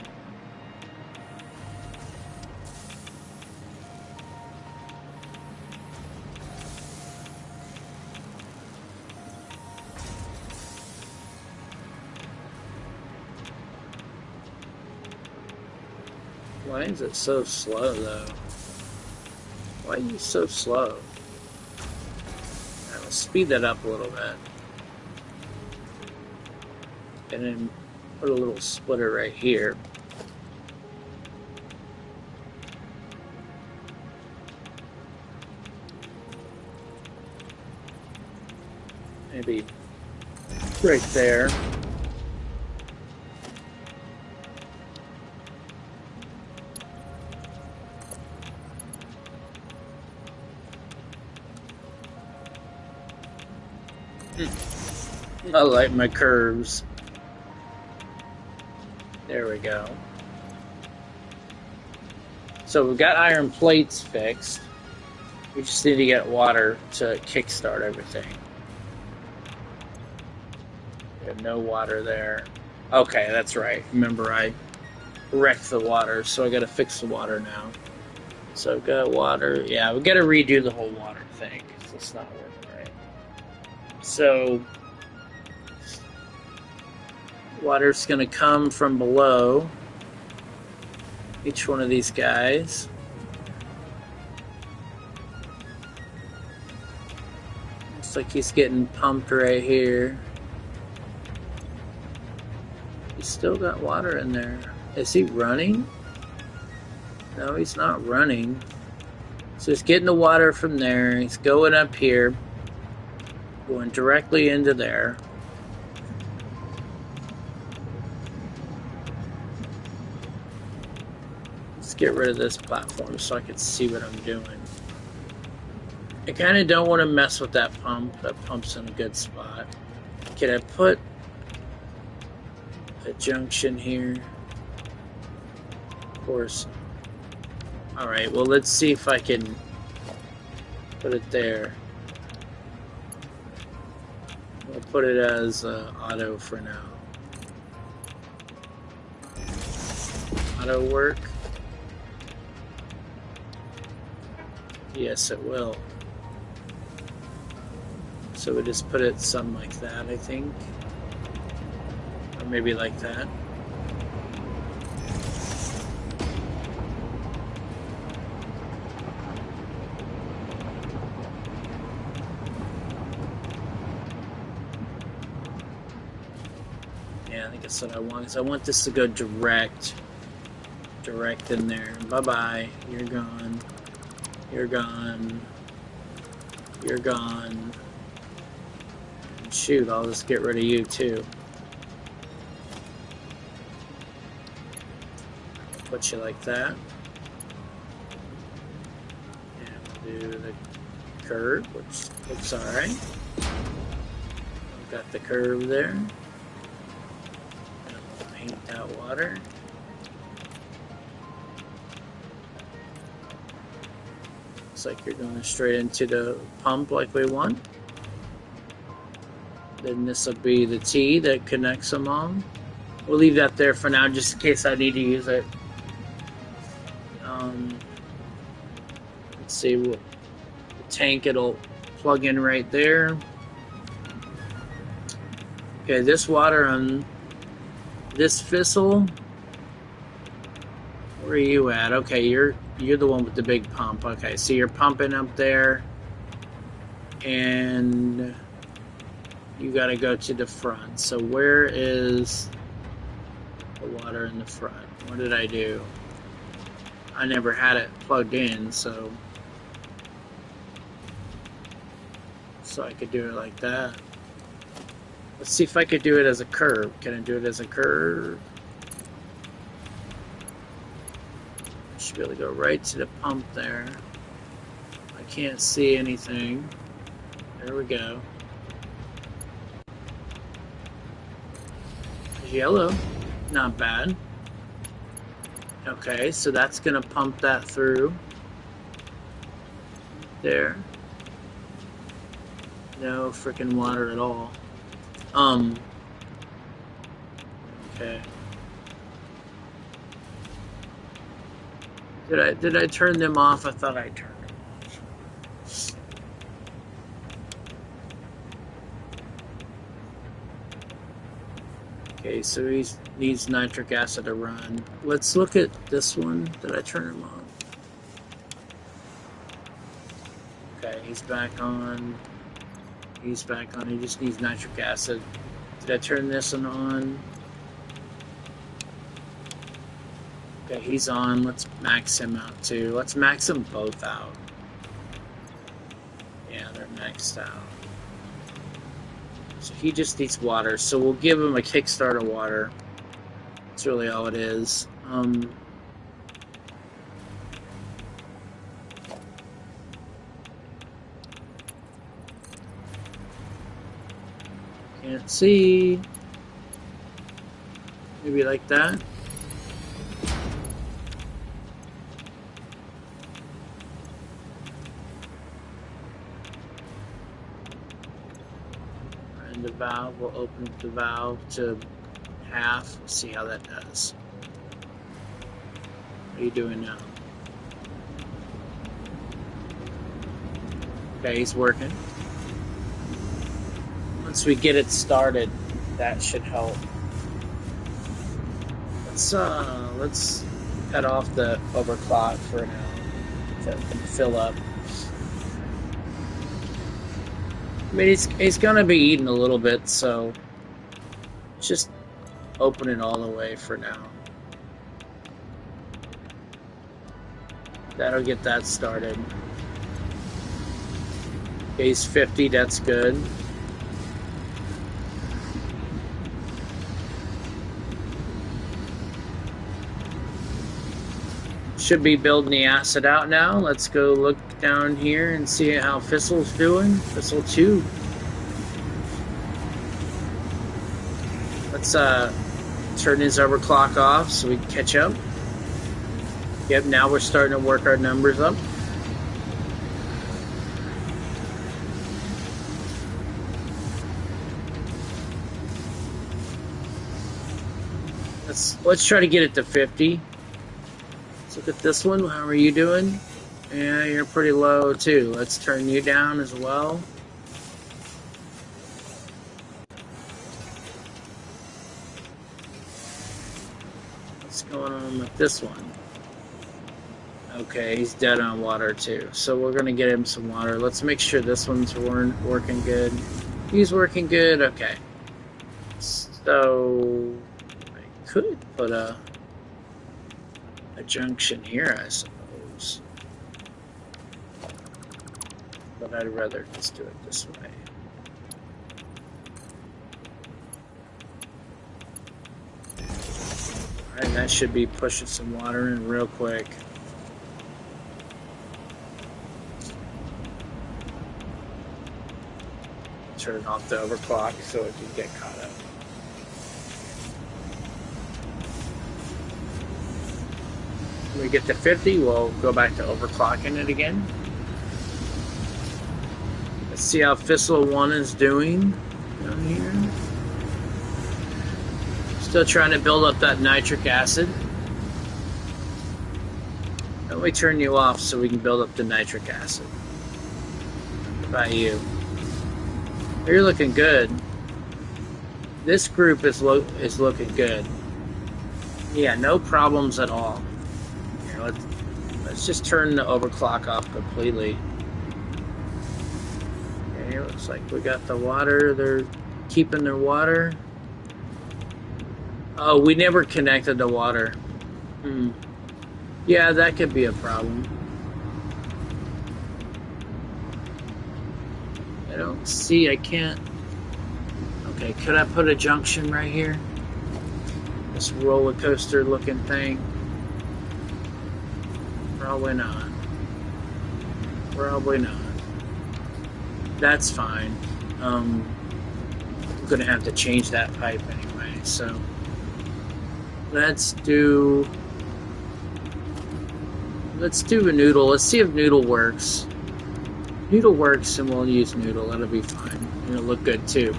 Why is it so slow, though? Why are you so slow? Let's speed that up a little bit. And then put a little splitter right here. Maybe right there. I like my curves. There we go. So we've got iron plates fixed. We just need to get water to kickstart everything. We have no water there. Okay, that's right. Remember, I wrecked the water, so I gotta fix the water now. So I've got water. Yeah, we gotta redo the whole water thing, because it's not working right. So water's going to come from below each one of these guys. Looks like he's getting pumped right here. He's still got water in there. Is he running? No, he's not running. So he's getting the water from there. He's going up here, going directly into there. Let's get rid of this platform so I can see what I'm doing. I kind of don't want to mess with that pump. That pump's in a good spot. Can I put a junction here? Of course. Alright, well, let's see if I can put it there. We'll put it as auto for now. Auto work? Yes, it will. So we just put it something like that, I think. Or maybe like that. Yeah, I think that's what I want. Is I want this to go direct in there. Bye-bye. You're gone. You're gone. You're gone. Shoot, I'll just get rid of you too. Put you like that. And we'll do the curve, which looks alright. Got the curve there. And we'll paint that water. Looks like you're going straight into the pump like we want. Then this will be the T that connects them all. We'll leave that there for now just in case I need to use it. Let's see, the tank, it'll plug in right there. Okay, this water on this fissile. Where are you at? Okay, you're the one with the big pump. Okay, so you're pumping up there, and you got to go to the front. So where is the water in the front? What did I do? I never had it plugged in, so I could do it like that. Let's see if I could do it as a curve. Can I do it as a curve? I should be able to go right to the pump there. I can't see anything. There we go. Yellow. Not bad. Okay, so that's going to pump that through. There. No freaking water at all. Okay. Did I turn them off? I thought I turned them off. Okay, so he needs nitric acid to run. Let's look at this one. Did I turn him on? Okay, he's back on. He's back on. He just needs nitric acid. Did I turn this one on? Okay, he's on. Let's max him out too. Let's max them both out. Yeah, they're maxed out. So he just needs water. So we'll give him a kickstart of water. That's really all it is. Can't see. Maybe like that. And the valve, we'll open the valve to half. We'll see how that does. What are you doing now? Okay, he's working. Once we get it started, that should help. Let's cut off the overclock for now so it can fill up. I mean, he's gonna be eating a little bit, so just open it all the way for now. That'll get that started. Okay, he's 50, that's good. Should be building the acid out now. Let's go look down here and see how Thistle's doing. Thistle 2. Let's turn his overclock off so we can catch up. Yep, now we're starting to work our numbers up. Let's try to get it to 50. Let's look at this one. How are you doing? Yeah, you're pretty low too. Let's turn you down as well. What's going on with this one? Okay, he's dead on water too. So we're gonna get him some water. Let's make sure this one's working good. He's working good. Okay. So I could put a junction here, I suppose. But I'd rather just do it this way. Alright, that should be pushing some water in real quick. Turn off the overclock so it can get caught up. When we get to 50, we'll go back to overclocking it again. Let's see how Thistle 1 is doing down here. Still trying to build up that nitric acid. Let me turn you off so we can build up the nitric acid. What about you? You're looking good. This group is looking good. Yeah, no problems at all. Here, let's just turn the overclock off completely. Okay, looks like we got the water. They're keeping their water. Oh, we never connected the water. Yeah, that could be a problem. I don't see, I can't. Okay, could I put a junction right here? This roller coaster looking thing? Probably not. Probably not. That's fine. I'm gonna have to change that pipe anyway, so let's do a noodle. Let's see if noodle works. Noodle works and we'll use noodle. That'll be fine. It'll look good too.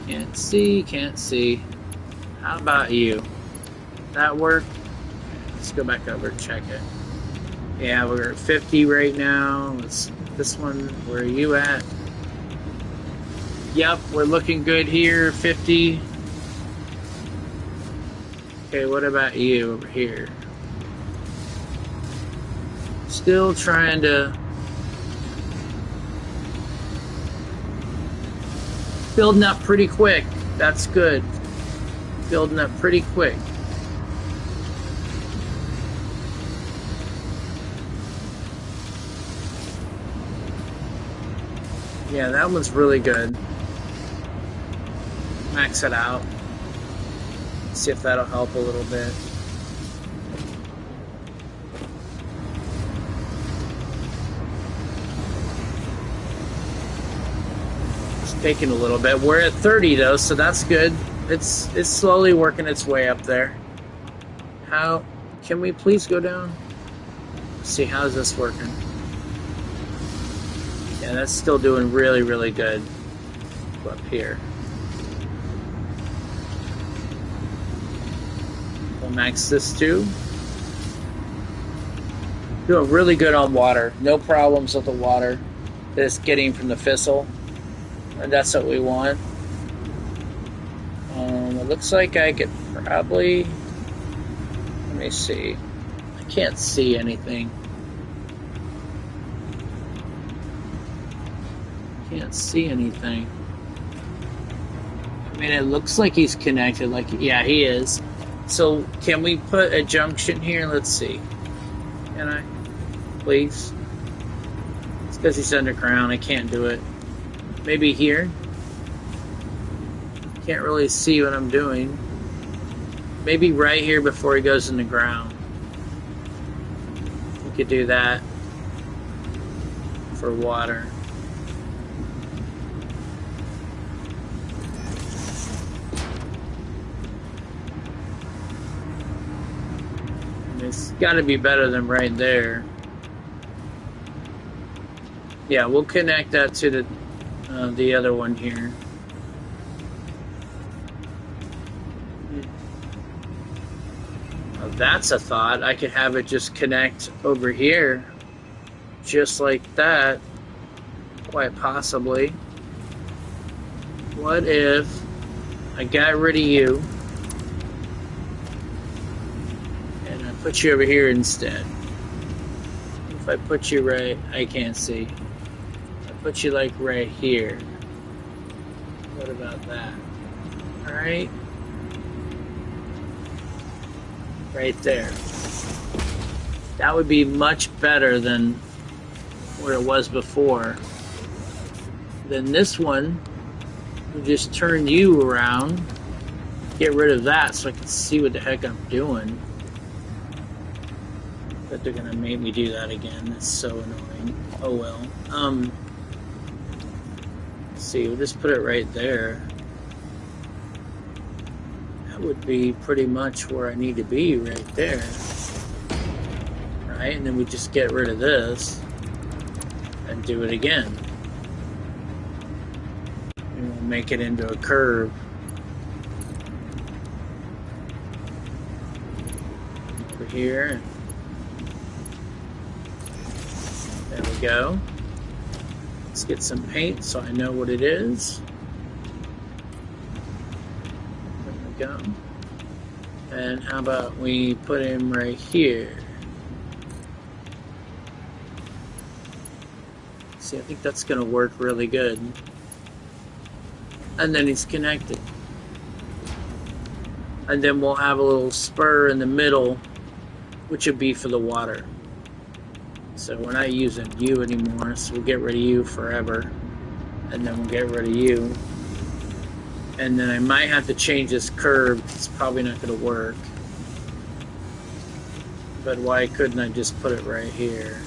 Can't see. How about you? That work? Let's go back over and check it. Yeah, we're at 50 right now. This one, where are you at? Yep, we're looking good here. 50. Okay, what about you over here? Still trying to building up pretty quick. That's good. Building up pretty quick. Yeah, that one's really good. Max it out. See if that'll help a little bit. Taking a little bit. We're at 30 though, so that's good. It's slowly working its way up there. How can we please go down? Let's see, how's this working? Yeah, that's still doing really, really good. Go up here. We'll max this too. Doing really good on water. No problems with the water that it's getting from the thistle. And that's what we want. It looks like I could probably... Let me see. I can't see anything. Can't see anything. I mean, it looks like he's connected. Like, yeah, he is. So, can we put a junction here? Let's see. Can I? Please? It's because he's underground. I can't do it. Maybe here. Can't really see what I'm doing. Maybe right here before he goes in the ground. We could do that for water. It's got to be better than right there. Yeah, we'll connect that to the other one here. Well, that's a thought. I could have it just connect over here, just like that. Quite possibly. What if I got rid of you and I put you over here instead? If I put you right, I can't see. If I put you like right here. What about that? Alright. Right there. That would be much better than where it was before. Then this one, we just turn you around, get rid of that so I can see what the heck I'm doing. But they're gonna make me do that again. That's so annoying. Oh well. Let's see, we'll just put it right there. That would be pretty much where I need to be right there. Right, and then we just get rid of this and do it again. And we'll make it into a curve. Over here. There we go. Let's get some paint so I know what it is. There we go. And how about we put him right here? See, I think that's going to work really good. And then he's connected. And then we'll have a little spur in the middle, which would be for the water. So we're not using you anymore, so we'll get rid of you forever. And then we'll get rid of you. And then I might have to change this curve. It's probably not going to work. But why couldn't I just put it right here?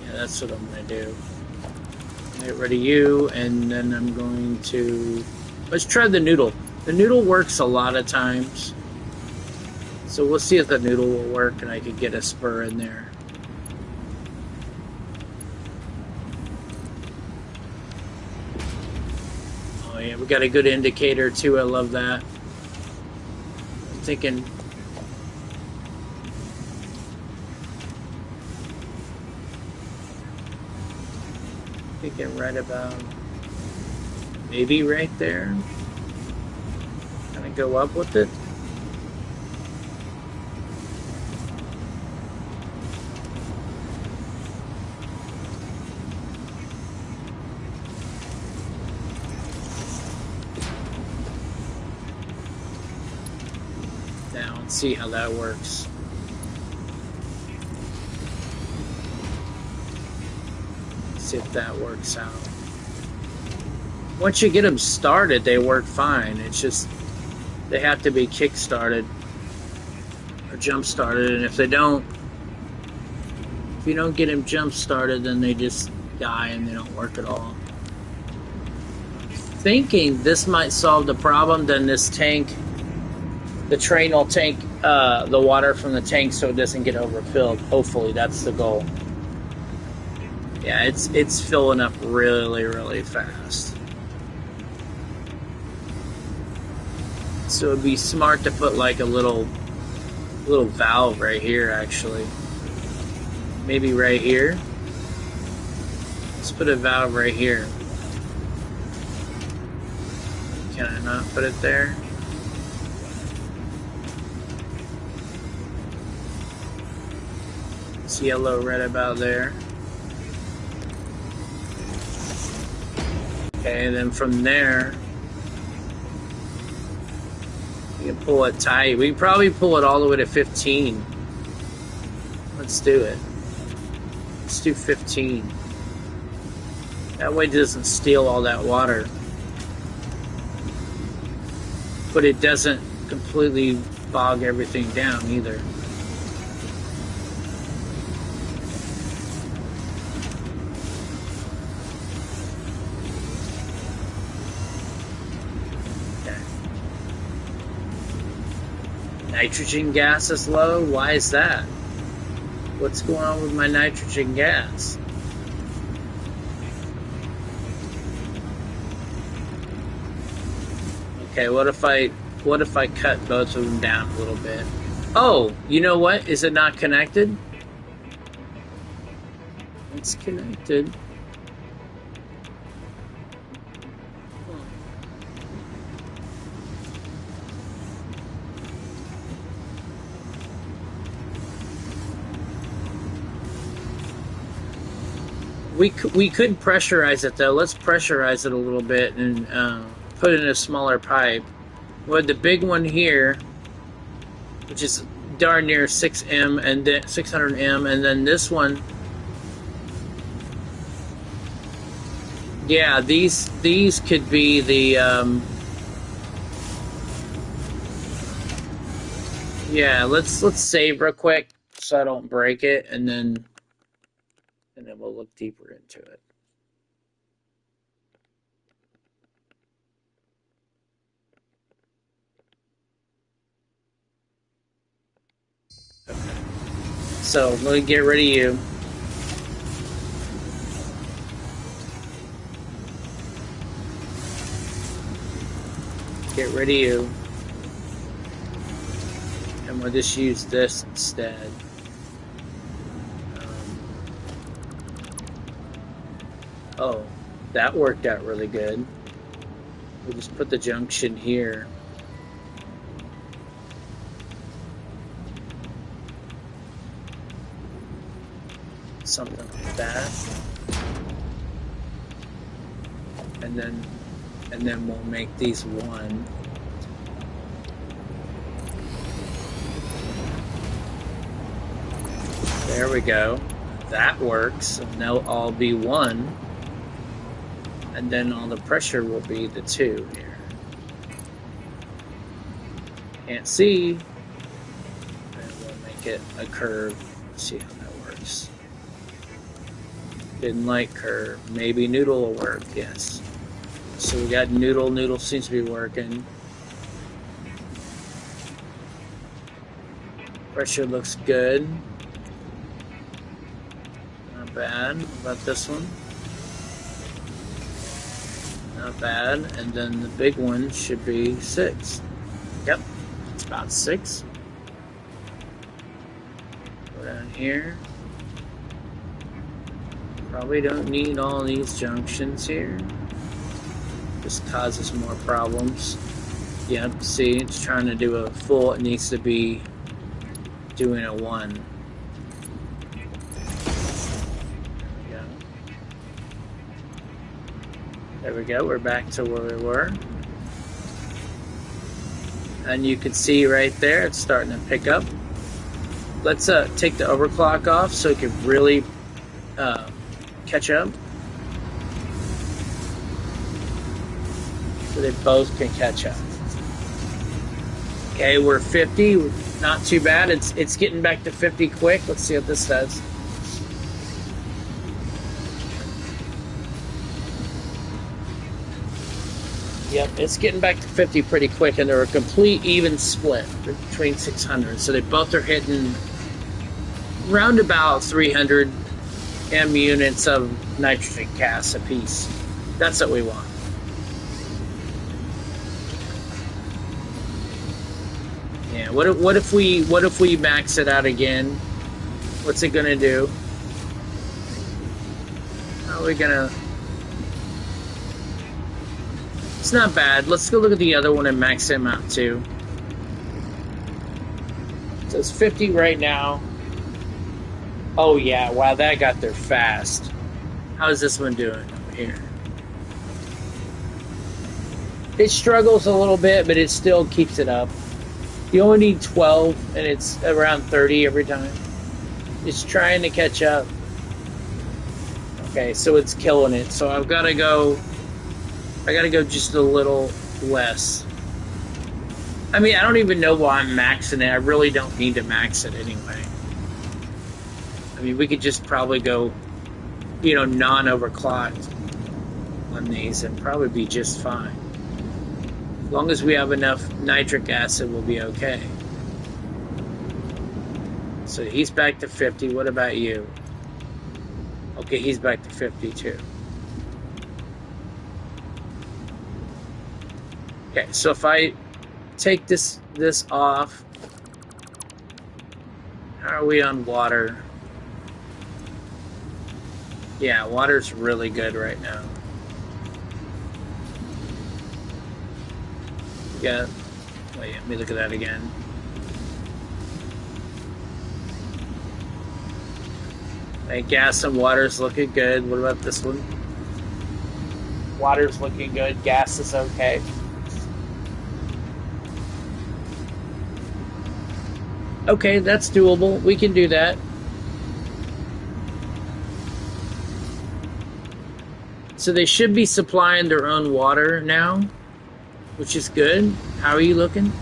Yeah, that's what I'm going to do. Get rid of you, and then I'm going to... Let's try the noodle. The noodle works a lot of times. So we'll see if the noodle will work and I can get a spur in there. Oh yeah, we got a good indicator too. I love that. I'm thinking right about maybe right there. Kind of go up with it. Now and see how that works. See if that works out. Once you get them started, they work fine. It's just they have to be kick-started or jump-started, and if they don't, if you don't get them jump-started, then they just die and they don't work at all. Thinking this might solve the problem, then this tank, the train will tank the water from the tank so it doesn't get overfilled. Hopefully, that's the goal. Yeah, it's filling up really, really fast. So it'd be smart to put like a little valve right here, actually. Maybe right here. Let's put a valve right here. Can I not put it there? It's yellow right about there. Okay, and then from there, you can pull it tight. We can probably pull it all the way to 15. Let's do it. Let's do 15. That way it doesn't steal all that water. But it doesn't completely bog everything down either. Okay. Nitrogen gas is low? Why is that? What's going on with my nitrogen gas? Okay, what if I cut both of them down a little bit? Oh, you know what? Is it not connected? It's connected. We could pressurize it though. Let's pressurize it a little bit and put it in a smaller pipe. We had the big one here, which is darn near 6M and then 600M, and then this one. Yeah, these could be the yeah. Let's save real quick so I don't break it, and then we'll look deeper into it. Okay. So let me get rid of you. Get rid of you. And we'll just use this instead. Oh, that worked out really good. We'll just put the junction here. Something like that. And then we'll make these one. There we go. That works. And they'll all be one. And then all the pressure will be the two here. Can't see. And we'll make it a curve. Let's see how that works. Didn't like curve. Maybe noodle will work, yes. So we got noodle. Noodle seems to be working. Pressure looks good. Not bad. What about this one? Not bad. And then the big one should be 6. Yep, it's about 6. Go down here. Probably don't need all these junctions here. Just causes more problems. Yep, see, it's trying to do a full, it needs to be doing a 1. There we go, we're back to where we were. And you can see right there, it's starting to pick up. Let's take the overclock off so it can really catch up. So they both can catch up. Okay, we're 50, not too bad. It's getting back to 50 quick. Let's see what this does. Yep, it's getting back to 50 pretty quick, and they're a complete even split between 600. So they both are hitting round about 300 M units of nitrogen gas a piece. That's what we want. Yeah. What if we max it out again? What's it gonna do? How are we gonna? It's not bad. Let's go look at the other one and max him out too. So it's 50 right now. Oh yeah, wow, that got there fast. How's this one doing over here? It struggles a little bit, but it still keeps it up. You only need 12, and it's around 30 every time. It's trying to catch up. Okay, so it's killing it. So I gotta go just a little less. I mean, I don't even know why I'm maxing it. I really don't need to max it anyway. I mean, we could just probably go, non-overclocked on these and probably be just fine. As long as we have enough nitric acid, we'll be okay. So he's back to 50. What about you? Okay, he's back to 50 too. Okay, so if I take this off, how are we on water? Yeah, water's really good right now. Yeah, wait, let me look at that again. Like gas and water's looking good. What about this one? Water's looking good. Gas is okay. Okay, that's doable. We can do that. So they should be supplying their own water now, which is good. How are you looking?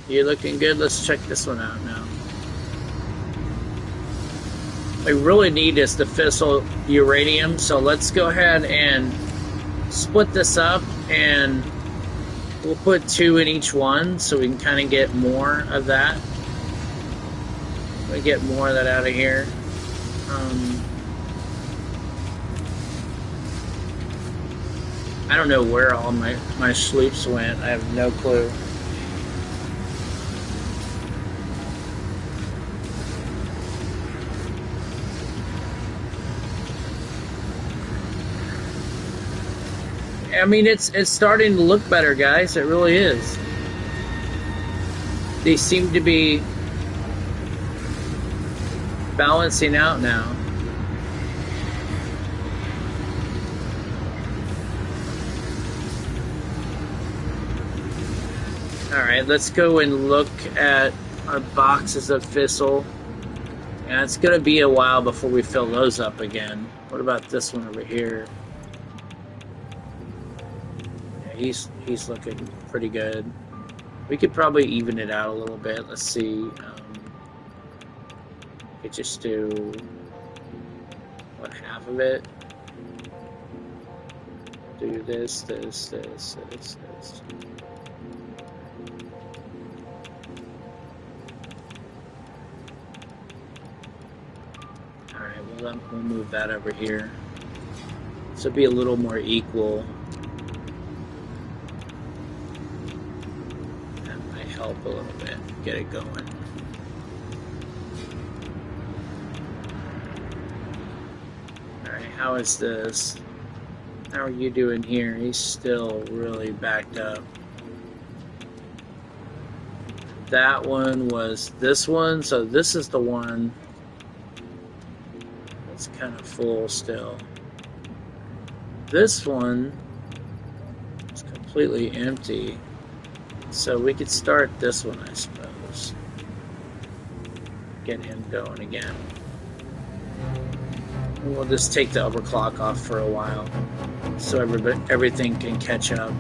You're looking good. Let's check this one out now. What we really need is the fissile uranium, so let's go ahead and split this up, and we'll put 2 in each one so we can kind of get more of that. We get more of that out of here. I don't know where all my sloops went. I have no clue. I mean, it's starting to look better, guys. It really is. They seem to be balancing out now. All right, let's go and look at our boxes of fissile. And it's going to be a while before we fill those up again. What about this one over here? He's looking pretty good. We could probably even it out a little bit. Let's see. We could just do half of it. Do this. All right. Well, we'll move that over here. This will be a little more equal. Help a little bit, get it going. Alright, how is this? How are you doing here? He's still really backed up. That one was this one, so this is the one that's kind of full still. This one is completely empty. So we could start this one, I suppose. Get him going again. And we'll just take the overclock off for a while, so everything can catch up.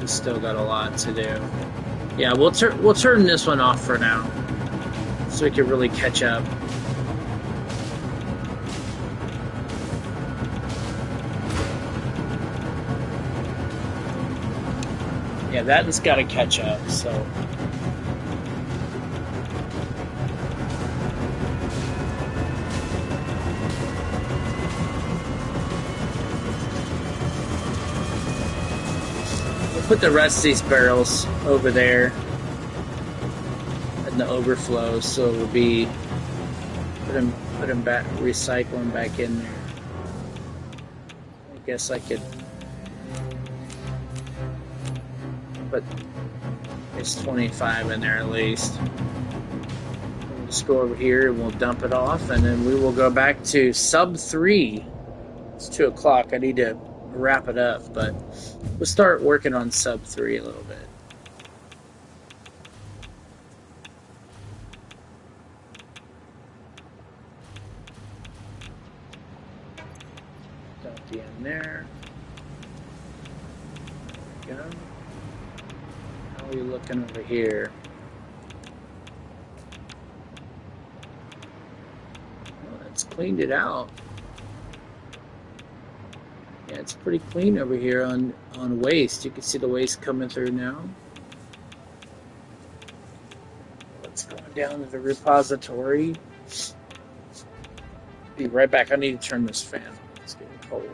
We still got a lot to do. Yeah, we'll turn this one off for now, so we can really catch up. Yeah, that one's got to catch up, so. We'll put the rest of these barrels over there. The overflow, so it will be put them back, recycle them back in there. I guess I could put it's 25 in there at least. We'll Just go over here and we'll dump it off, and then we will go back to sub 3. It's 2 o'clock. I need to wrap it up, but we'll start working on sub 3 a little bit. Dump the end there. There we go. How are we looking over here? Well, it's cleaned it out. Yeah, it's pretty clean over here on waste. You can see the waste coming through now. Let's go down to the repository. Be right back. I need to turn this fan on. It's getting cold.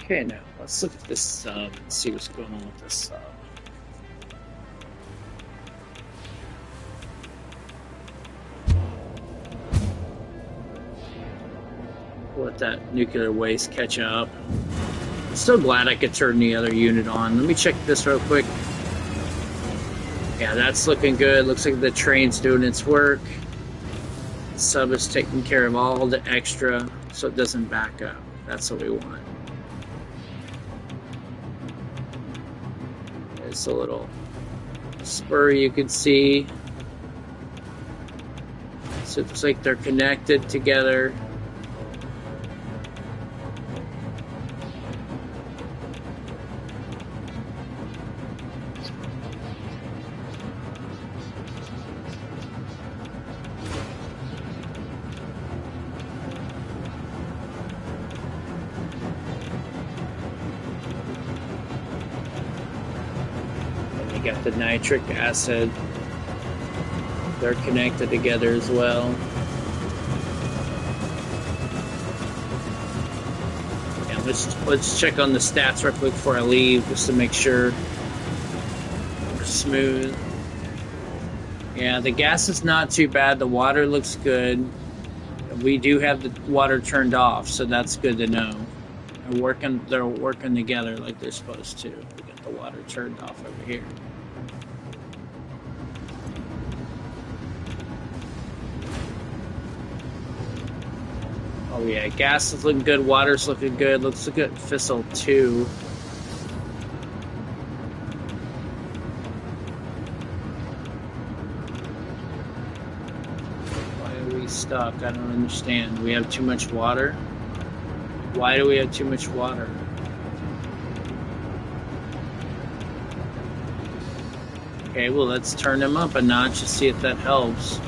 Okay, now let's look at this sub and see what's going on with this sub. Let that nuclear waste catch up. I'm still glad I could turn the other unit on. Let me check this real quick. Yeah, that's looking good. Looks like the train's doing its work. The sub is taking care of all the extra so it doesn't back up. That's what we want. There's a little spur you can see. So it looks like they're connected together. Got the nitric acid. They're connected together as well. And let's check on the stats real quick before I leave, just to make sure we're smooth. Yeah, the gas is not too bad. The water looks good. We do have the water turned off, so that's good to know. They're working together like they're supposed to. We got the water turned off over here. Oh yeah, gas is looking good, water's looking good. Let's look at Fissile 2. Why are we stuck? I don't understand. We have too much water? Why do we have too much water? Okay, well let's turn them up a notch to see if that helps.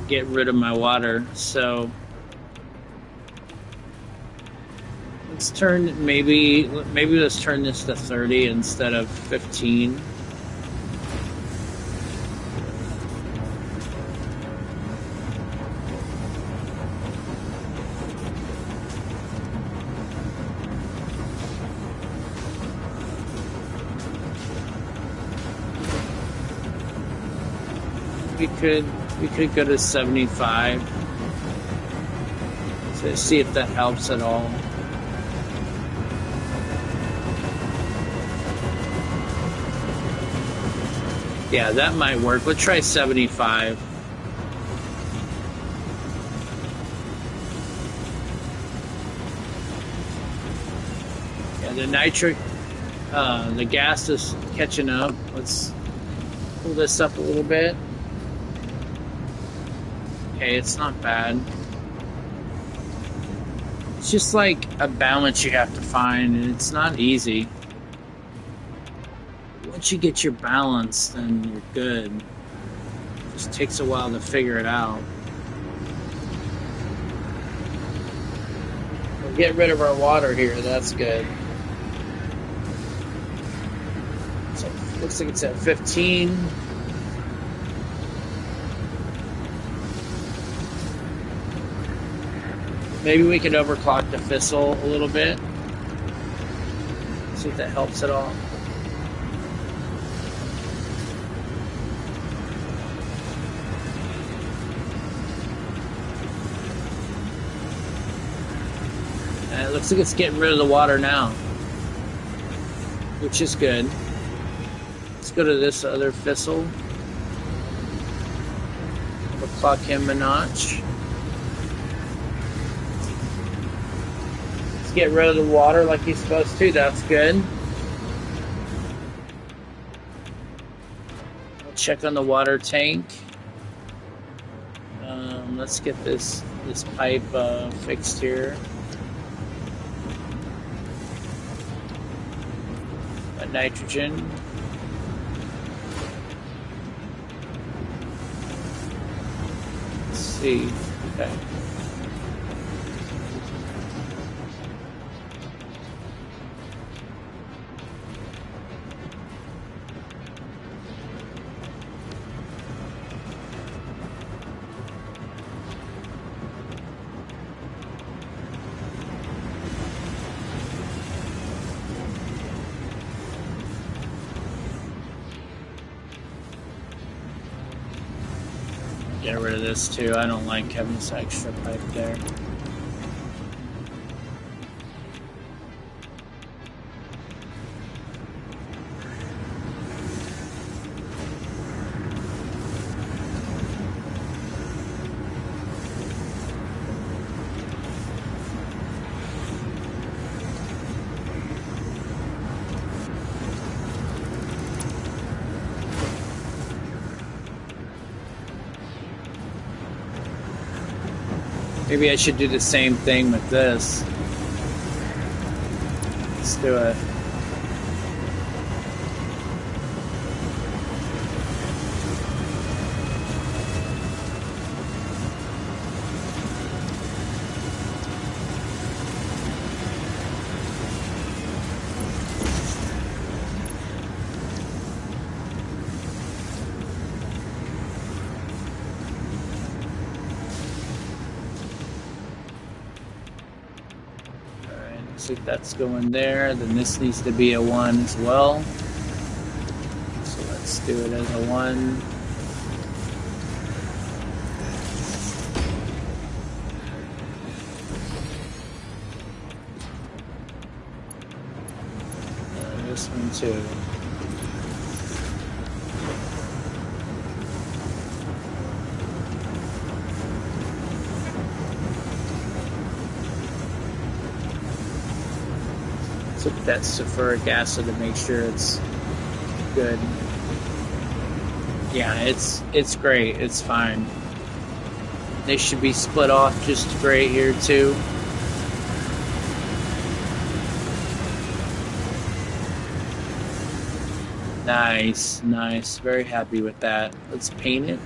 Get rid of my water, so let's turn maybe let's turn this to 30 instead of 15. We could go to 75 to see if that helps at all. Yeah, that might work. Let's try 75. Yeah, the nitric, the gas is catching up. Let's pull this up a little bit. Okay, it's not bad. It's just like a balance you have to find, and it's not easy. Once you get your balance, then you're good. It just takes a while to figure it out. We'll get rid of our water here, that's good. So it looks like it's at 15. Maybe we could overclock the Thistle a little bit. See if that helps at all. And it looks like it's getting rid of the water now, which is good. Let's go to this other Thistle. Overclock him a notch. Get rid of the water like he's supposed to. That's good. I'll check on the water tank. Let's get this pipe fixed here. Nitrogen. Let's see. Okay. Get rid of this too. I don't like having this extra pipe there. Maybe I should do the same thing with this. Let's do it. So that's going there. Then this needs to be a 1 as well. So let's do it as a 1. This one too. Look at that sulfuric acid to make sure it's good. Yeah, it's great. It's fine. They should be split off just great here too. Nice, nice. Very happy with that. Let's paint it.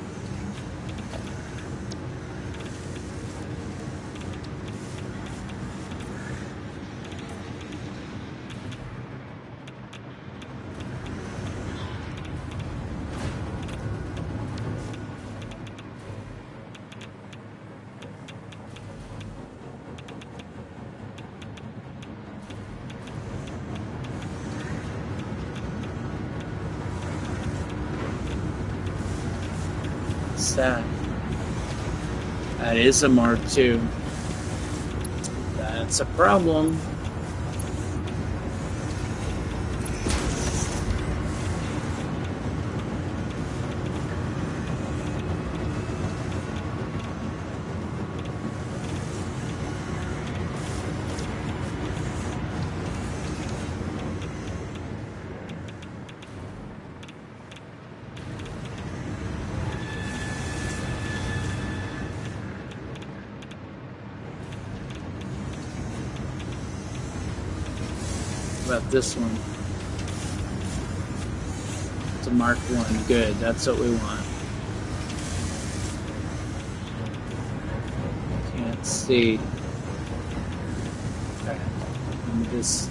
That? That is a Mark II. That's a problem. about this one? It's a Mark 1. Good, that's what we want. Can't see. Okay. Let me just...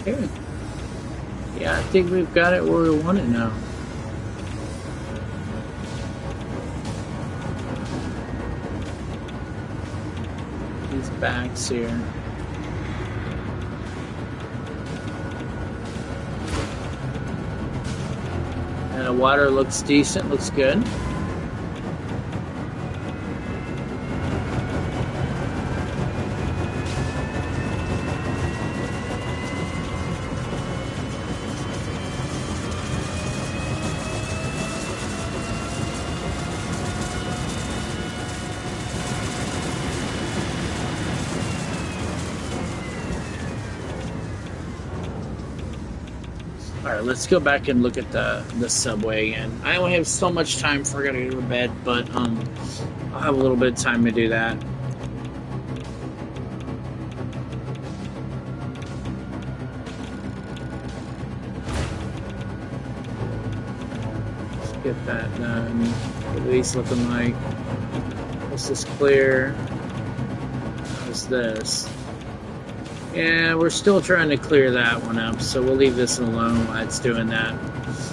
Okay. Yeah, I think we've got it where we want it now. These backs here. And the water looks decent, looks good. Alright, let's go back and look at the subway again. I only have so much time before I gotta go to bed, but I'll have a little bit of time to do that. Let's get that done. At least looking like this is clear. How's this? Yeah, we're still trying to clear that one up, so we'll leave this alone while it's doing that. Let's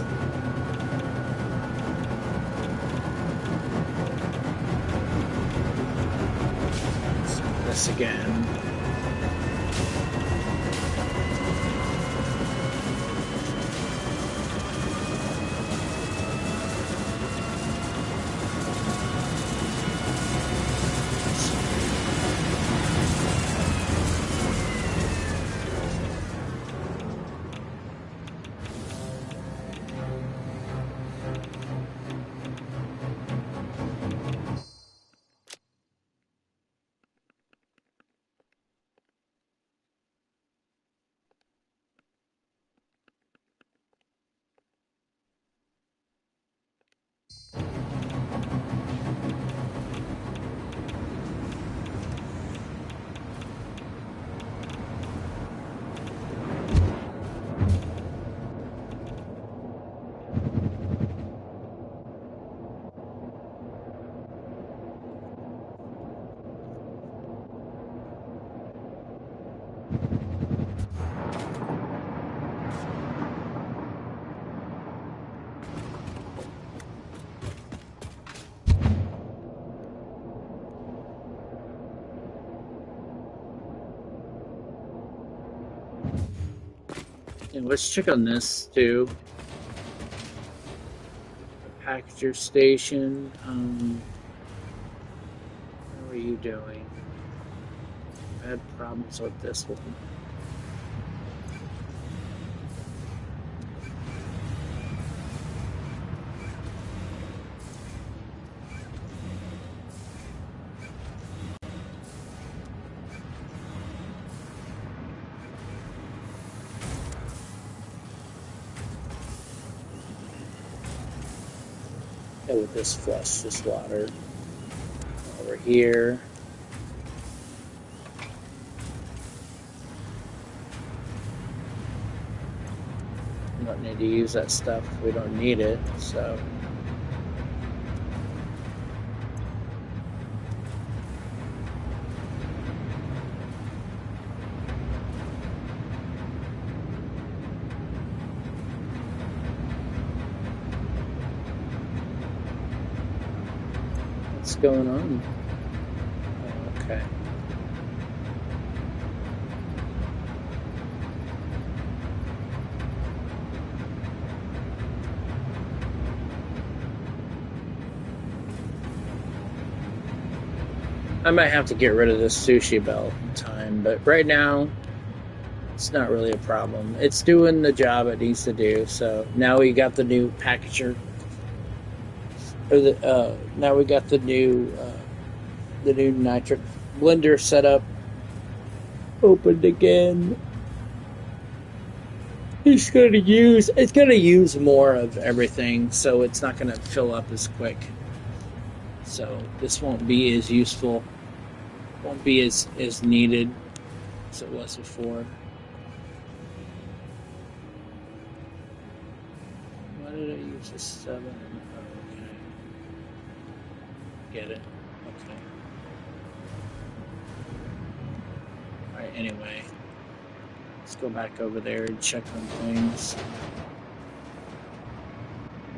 do this again. And let's check on this too. The packager station. How are you doing? I had problems with this one. With this flush this water over here. We don't need to use that stuff. We don't need it, so. What's going on? Oh, okay. I might have to get rid of this sushi belt in time, but right now it's not really a problem. It's doing the job it needs to do. So now we got the new packager, or now we got the new nitric blender set up, opened again. It's gonna use more of everything, so it's not gonna fill up as quick. So this won't be as useful, won't be as needed as it was before. Why did I use a 7? Oh, okay. Get it. Okay. Alright, anyway. Let's go back over there and check on things.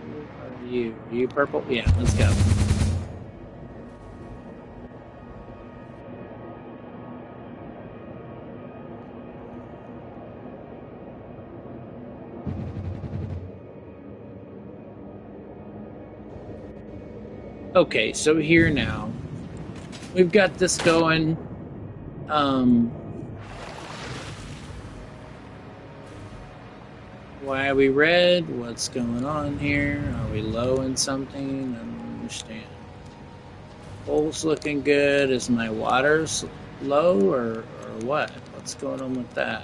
Who are you? Are you purple? Yeah, let's go. Okay, so here now. We've got this going. Why are we red? What's going on here? Are we low in something? I don't understand. Bowl's looking good. Is my water's low or what? What's going on with that?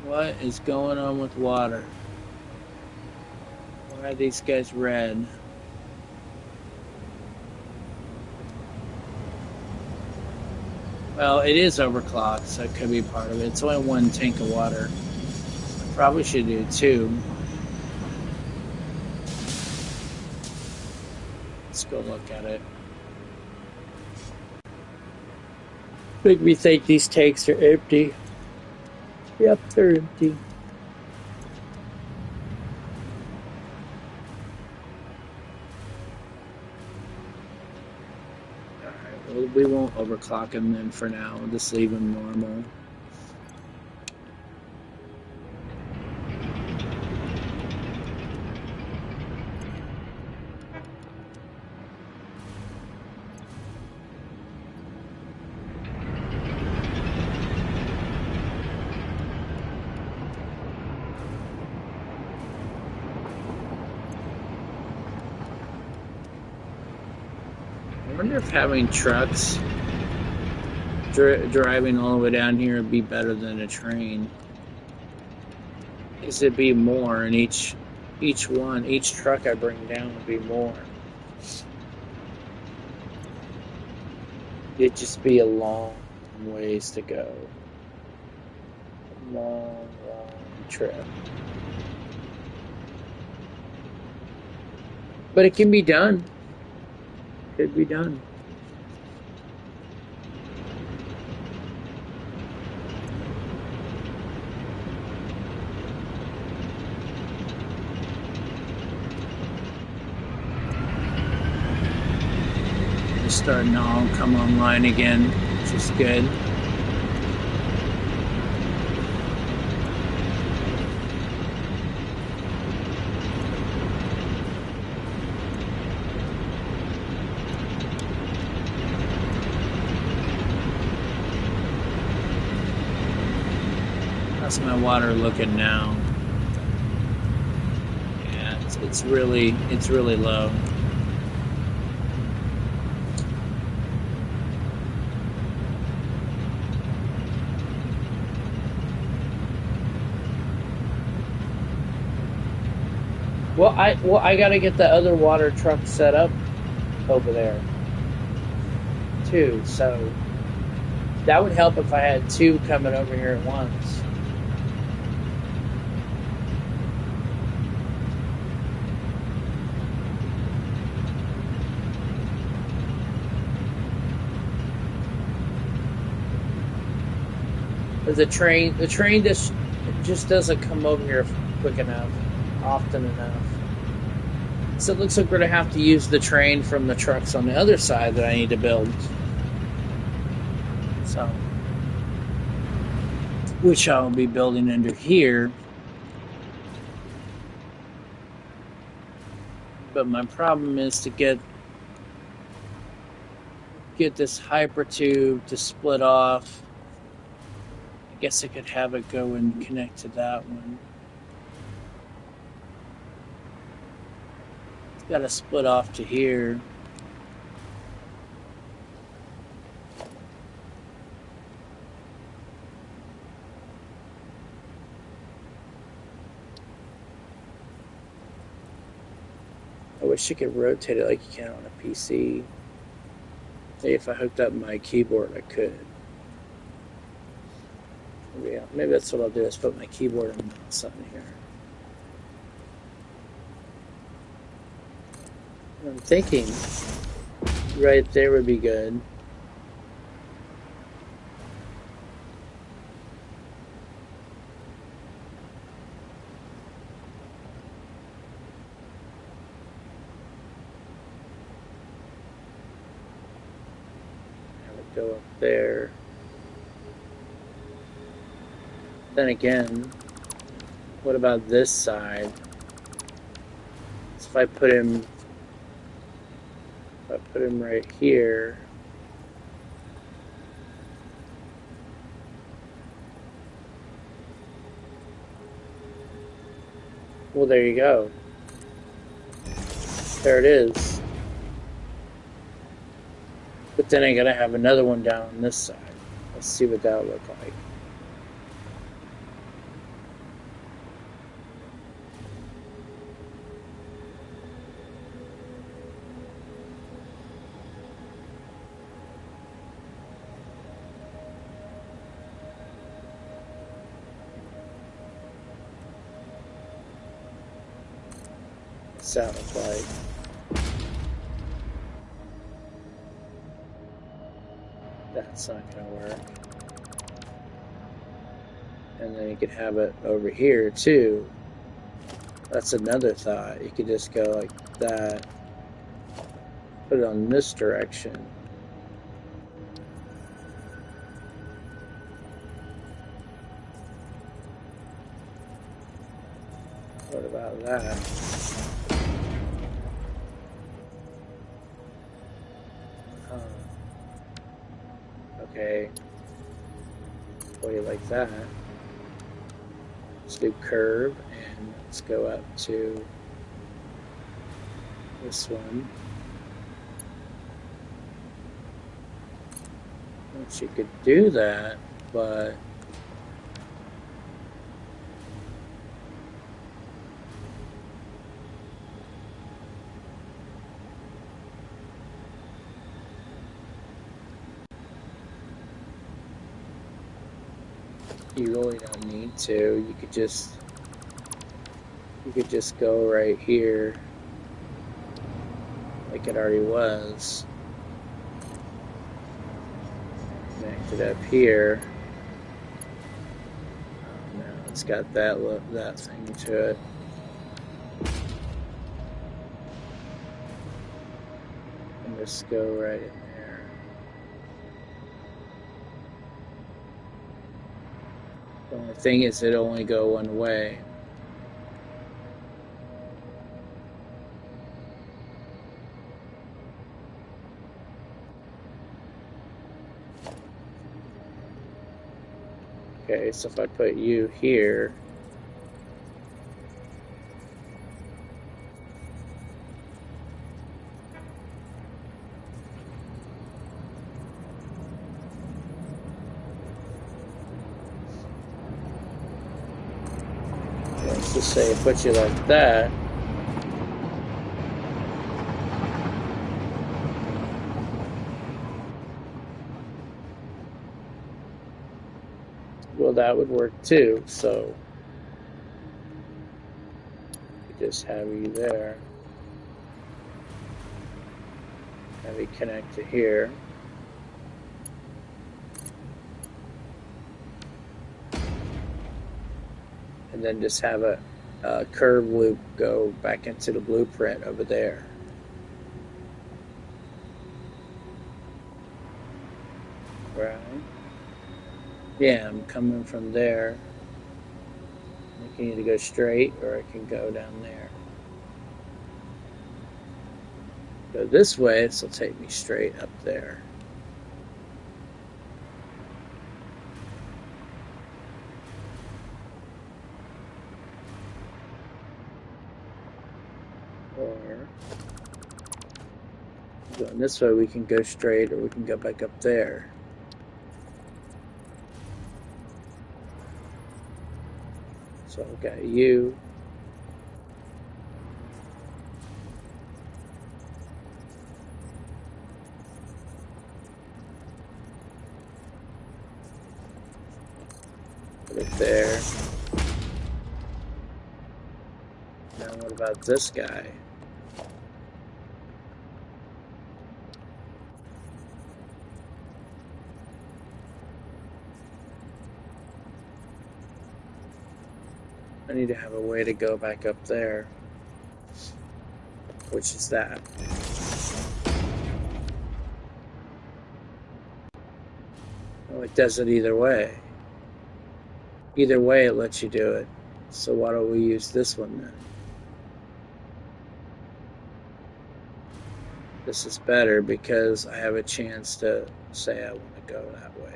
What is going on with water? Why are these guys red? Well, it is overclocked, so it could be part of it. It's only 1 tank of water. Probably should do 2. Let's go look at it. Make me think these tanks are empty. Yep, they're empty. Alright, well, we won't overclock them then for now. We'll just leave them normal. I wonder if having trucks driving all the way down here would be better than a train. Because it'd be more, and each truck I bring down would be more. It'd just be a long ways to go. Long trip. But it can be done. Could be done. It's starting to all come online again, which is good. How's my water looking now? Yeah, it's really low. Well, I gotta get the other water truck set up over there too. So that would help if I had 2 coming over here at once. The train just doesn't come over here quick enough, often enough. So it looks like we're gonna have to use the train from the trucks on the other side that I need to build. So, which I'll be building under here. But my problem is to get get this hypertube to split off. I guess I could have it go and connect to that one. It's got to split off to here. I wish you could rotate it like you can on a PC. Maybe if I hooked up my keyboard, I could. Maybe that's what I'll do, is put my keyboard and mouse on here. I'm thinking right there would be good. Go up there. Then again, what about this side? So if I put him right here, well, there you go. There it is. But then I gotta have another one down on this side. Let's see what that would look like. What's that look like? That's not going to work. And then you could have it over here too. That's another thought. You could just go like that. Put it on this direction. What about that? Okay, put it like that. Let's do curve, and let's go up to this one. Which you could do that, but you really don't need to. You could just go right here like it already was. Connect it up here. Now it's got that thing to it. And just go right in there. The only thing is it only go one way. Okay, so if I put you here, let's just say I put you like that. Well, that would work too, so we just have you there. Have you connect to here. And then just have a curve loop go back into the blueprint over there. Right? Yeah, I'm coming from there. I can either go straight or I can go down there. Go this way, this will take me straight up there. Or going this way, we can go straight, or we can go back up there. So I've got you. Put it there. Now what about this guy? I need to have a way to go back up there. Which is that. Oh, it does it either way. Either way, it lets you do it. So why don't we use this one then? This is better because I have a chance to say I want to go that way.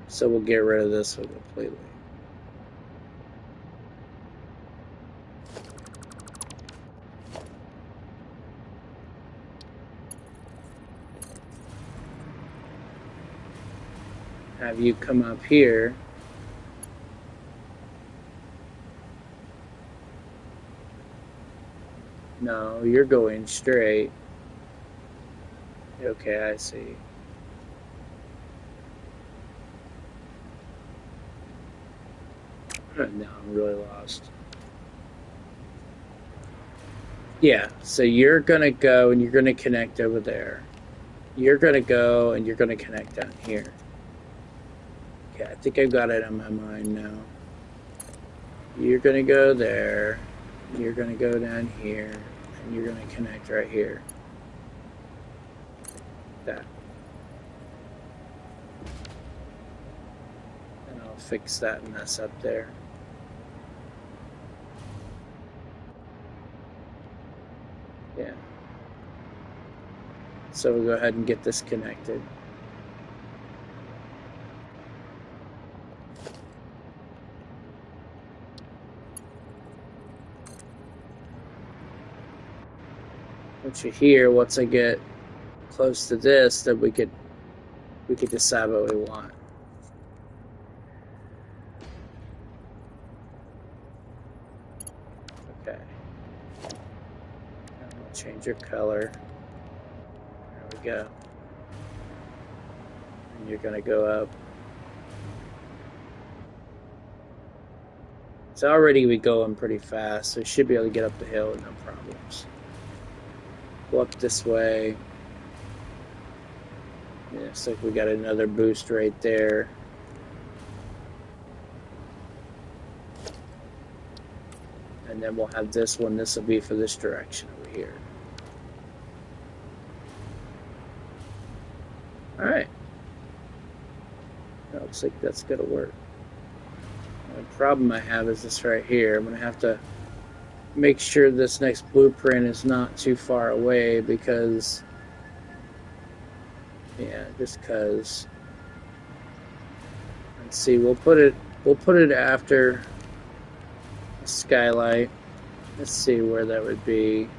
So we'll get rid of this one completely. Have you come up here. No, you're going straight. Okay, I see. Now I'm really lost. Yeah, so you're going to go and you're going to connect over there. You're going to go and you're going to connect down here. Okay, I think I've got it in my mind now. You're going to go there. You're going to go down here. And you're going to connect right here. That. And I'll fix that mess up there. Yeah. So we'll go ahead and get this connected. Once you're here, once I get close to this, then we could decide what we want. Okay. Now we'll change your color. There we go. And you're gonna go up. It's already going pretty fast, so you should be able to get up the hill with no problems. Go up this way. Yeah, looks like we got another boost right there. And then we'll have this one. This will be for this direction over here. All right. That looks like that's going to work. The problem I have is this right here. I'm going to have to make sure this next blueprint is not too far away because, yeah, just because. Let's see. We'll put it after the skylight. Let's see where that would be.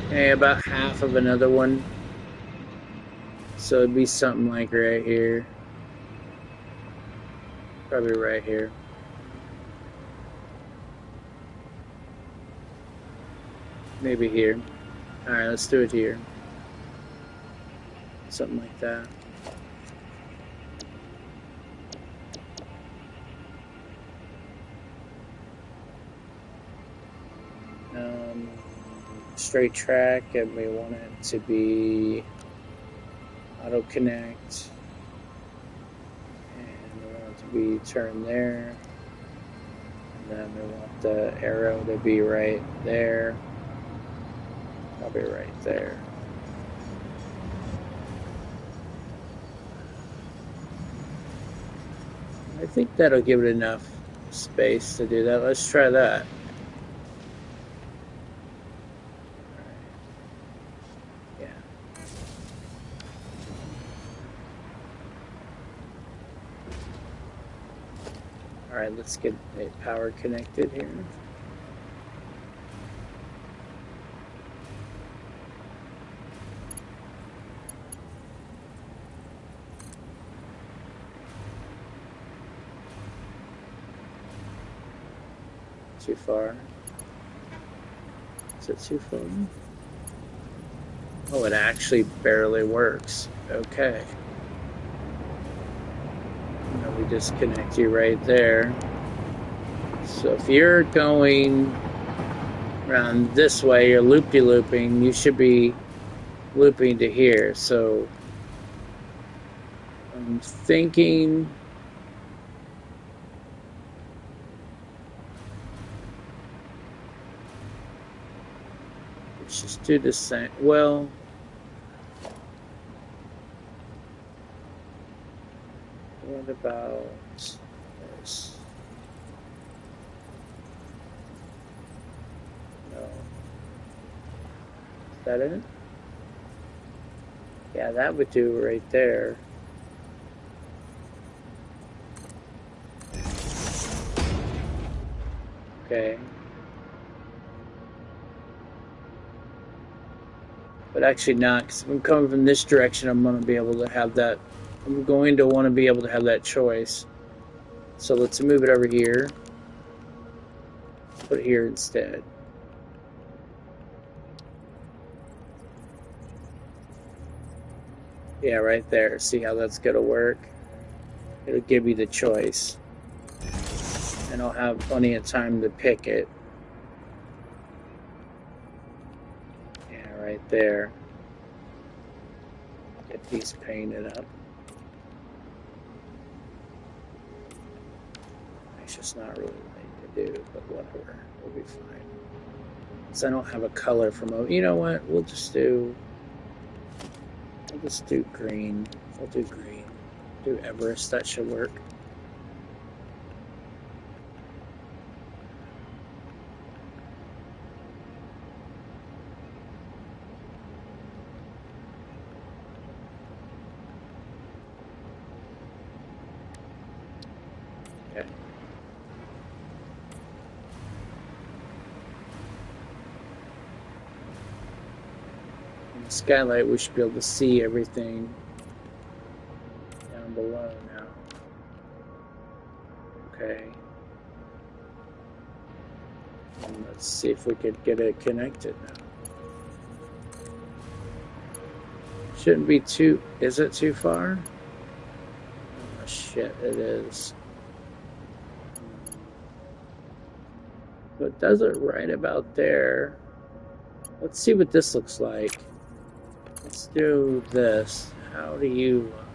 Okay, about half of another one. So it'd be something like right here. Probably right here. Maybe here. Alright, let's do it here. Something like that. Straight track, and we want it to be auto connect, and we want it to be turned there, and then we want the arrow to be right there, probably right there. I think that'll give it enough space to do that. Let's try that. Alright, let's get it power connected here. Too far. Is it too far? Oh, it actually barely works. Okay. Now we disconnect you right there. So if you're going around this way, you're loop-de-looping, you should be looping to here. So I'm thinking let's just do the same. Well, what about this? No. Is that it? Yeah, that would do right there. Okay. But actually not, because if I'm coming from this direction, I'm going to be able to have that. I'm going to want to be able to have that choice. So let's move it over here. Put it here instead. Yeah, right there. See how that's going to work? It'll give you the choice. And I'll have plenty of time to pick it. Yeah, right there. Get these painted up. It's just not really what I need to do, but whatever. We'll be fine. So I don't have a color from... You know what? We'll just do green. We'll do green. Do Everest. That should work. Okay. In the skylight, we should be able to see everything down below now. Okay. And let's see if we could get it connected now. Shouldn't be too... Is it too far? Oh, shit, it is. So it does it right about there. Let's see what this looks like. Let's do this. How do you look?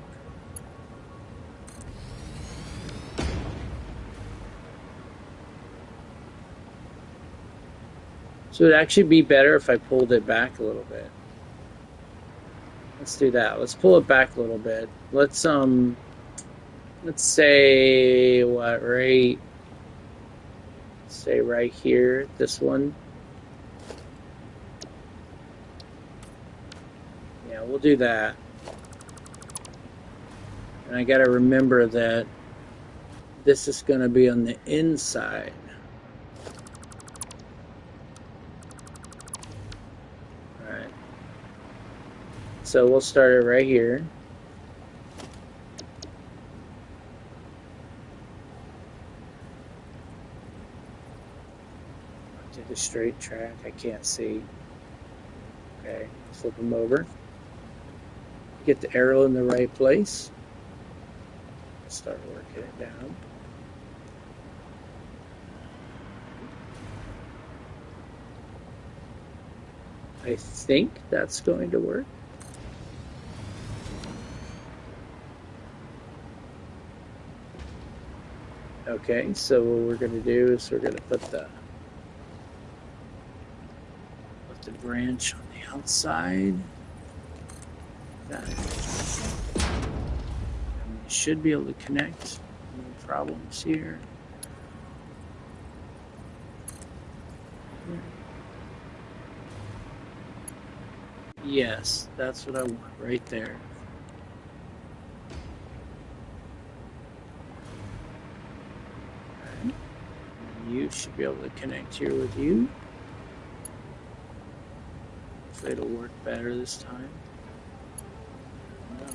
So it'd actually be better if I pulled it back a little bit. Let's do that. Let's pull it back a little bit. Let's say what, right? Say right here, this one. Yeah, we'll do that. And I gotta remember that this is gonna be on the inside. Alright. So we'll start it right here. Do the straight track. I can't see. Okay, flip them over. Get the arrow in the right place. Start working it down. I think that's going to work. Okay, so what we're going to do is we're going to put the branch on the outside. That. And we should be able to connect. No problems here. Yes, that's what I want right there. You should be able to connect here with you. Hopefully it'll work better this time. No.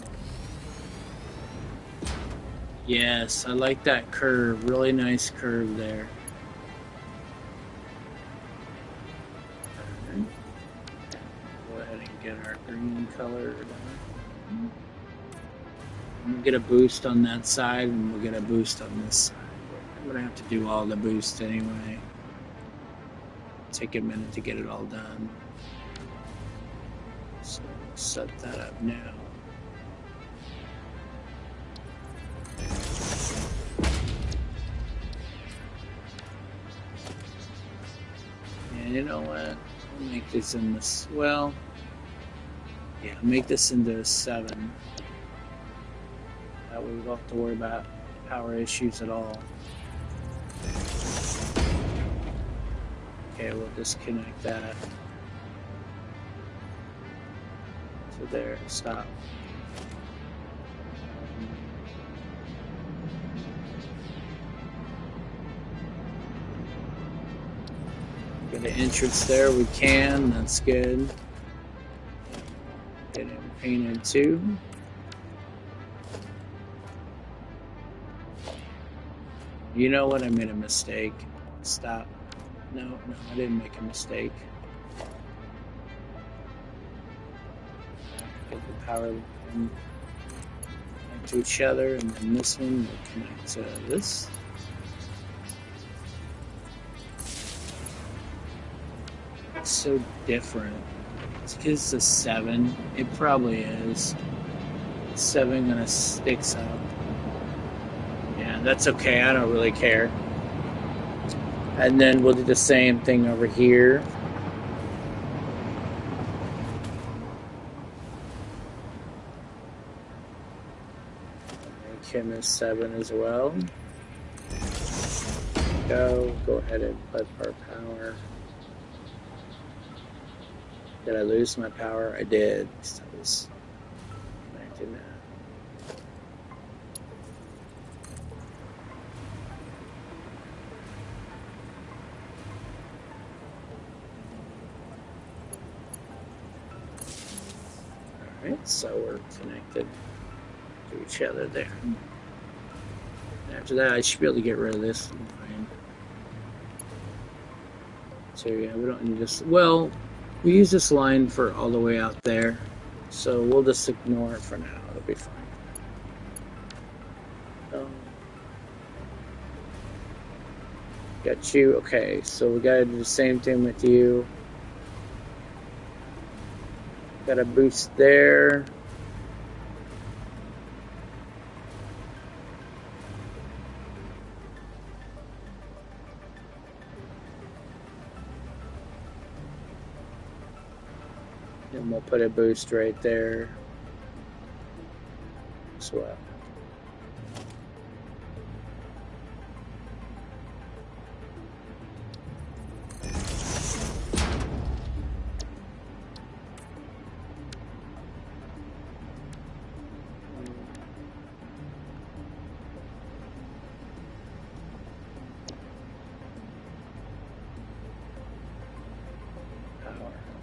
Yes, I like that curve. Really nice curve there. Right. Go ahead and get our green color done. We'll get a boost on that side, and we'll get a boost on this side. I'm gonna have to do all the boost anyway. Take a minute to get it all done. So set that up now. And you know what? I'll make this in this. Well, yeah, make this into a 7. That way we don't have to worry about power issues at all. Okay, we'll disconnect that. So there, stop. Get an entrance there, we can, that's good. Get him painted too. You know what, I made a mistake. Stop. No, I didn't make a mistake. Get the power connect to each other, and then this one will connect to this. It's so different. It's because it's a 7. It probably is. 7 gonna sticks out. Yeah, that's okay. I don't really care. And then we'll do the same thing over here. Make him a 7 as well. Go ahead and put our power. Did I lose my power? I did. So I was connecting that. Alright, so we're connected to each other there. After that, I should be able to get rid of this line. So yeah, we don't need this. Well, we use this line for all the way out there, so we'll just ignore it for now. It'll be fine. Got you. Okay, so we gotta do the same thing with you. Got a boost there. And we'll put a boost right there as well.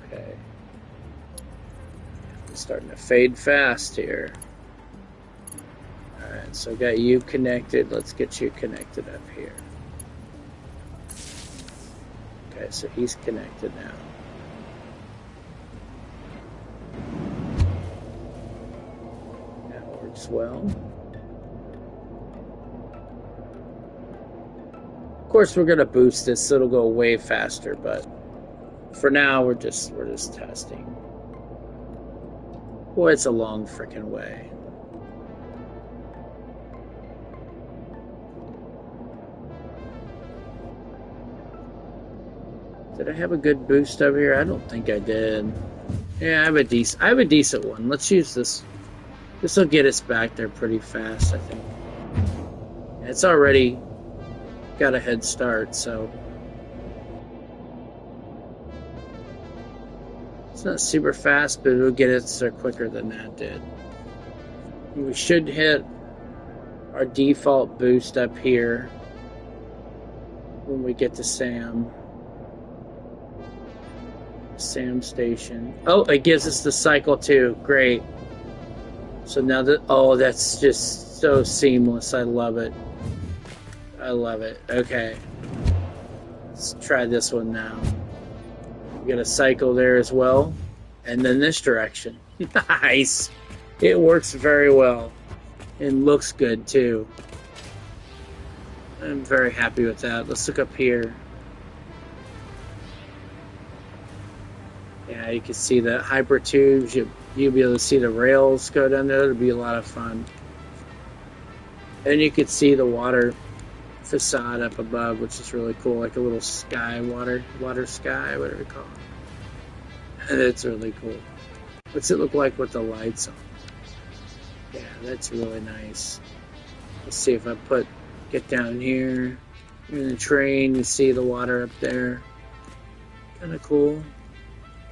Okay. It's starting to fade fast here. Alright, so I got you connected. Let's get you connected up here. Okay, so he's connected now. That works well. Of course, we're gonna boost this, so it'll go way faster, but for now, we're just testing. Boy, it's a long freaking way. Did I have a good boost over here? I don't think I did. Yeah, I have a decent one. Let's use this. This will get us back there pretty fast, I think. It's already got a head start, so it's not super fast, but it'll get us there quicker than that did. We should hit our default boost up here. when we get to Sam Station. Oh, it gives us the cycle too. Great. So now that, oh, that's just so seamless. I love it. I love it. Okay. Let's try this one now. We got a cycle there as well. And then this direction. Nice. It works very well. And looks good too. I'm very happy with that. Let's look up here. Yeah, you can see the hyper tubes. You'll be able to see the rails go down there. It'll be a lot of fun. And you can see the water facade up above, which is really cool, like a little sky, water sky, whatever you call it. And it's really cool. What's it look like with the lights on? Yeah, that's really nice. Let's see if I get down here in the train, you see the water up there. Kind of cool.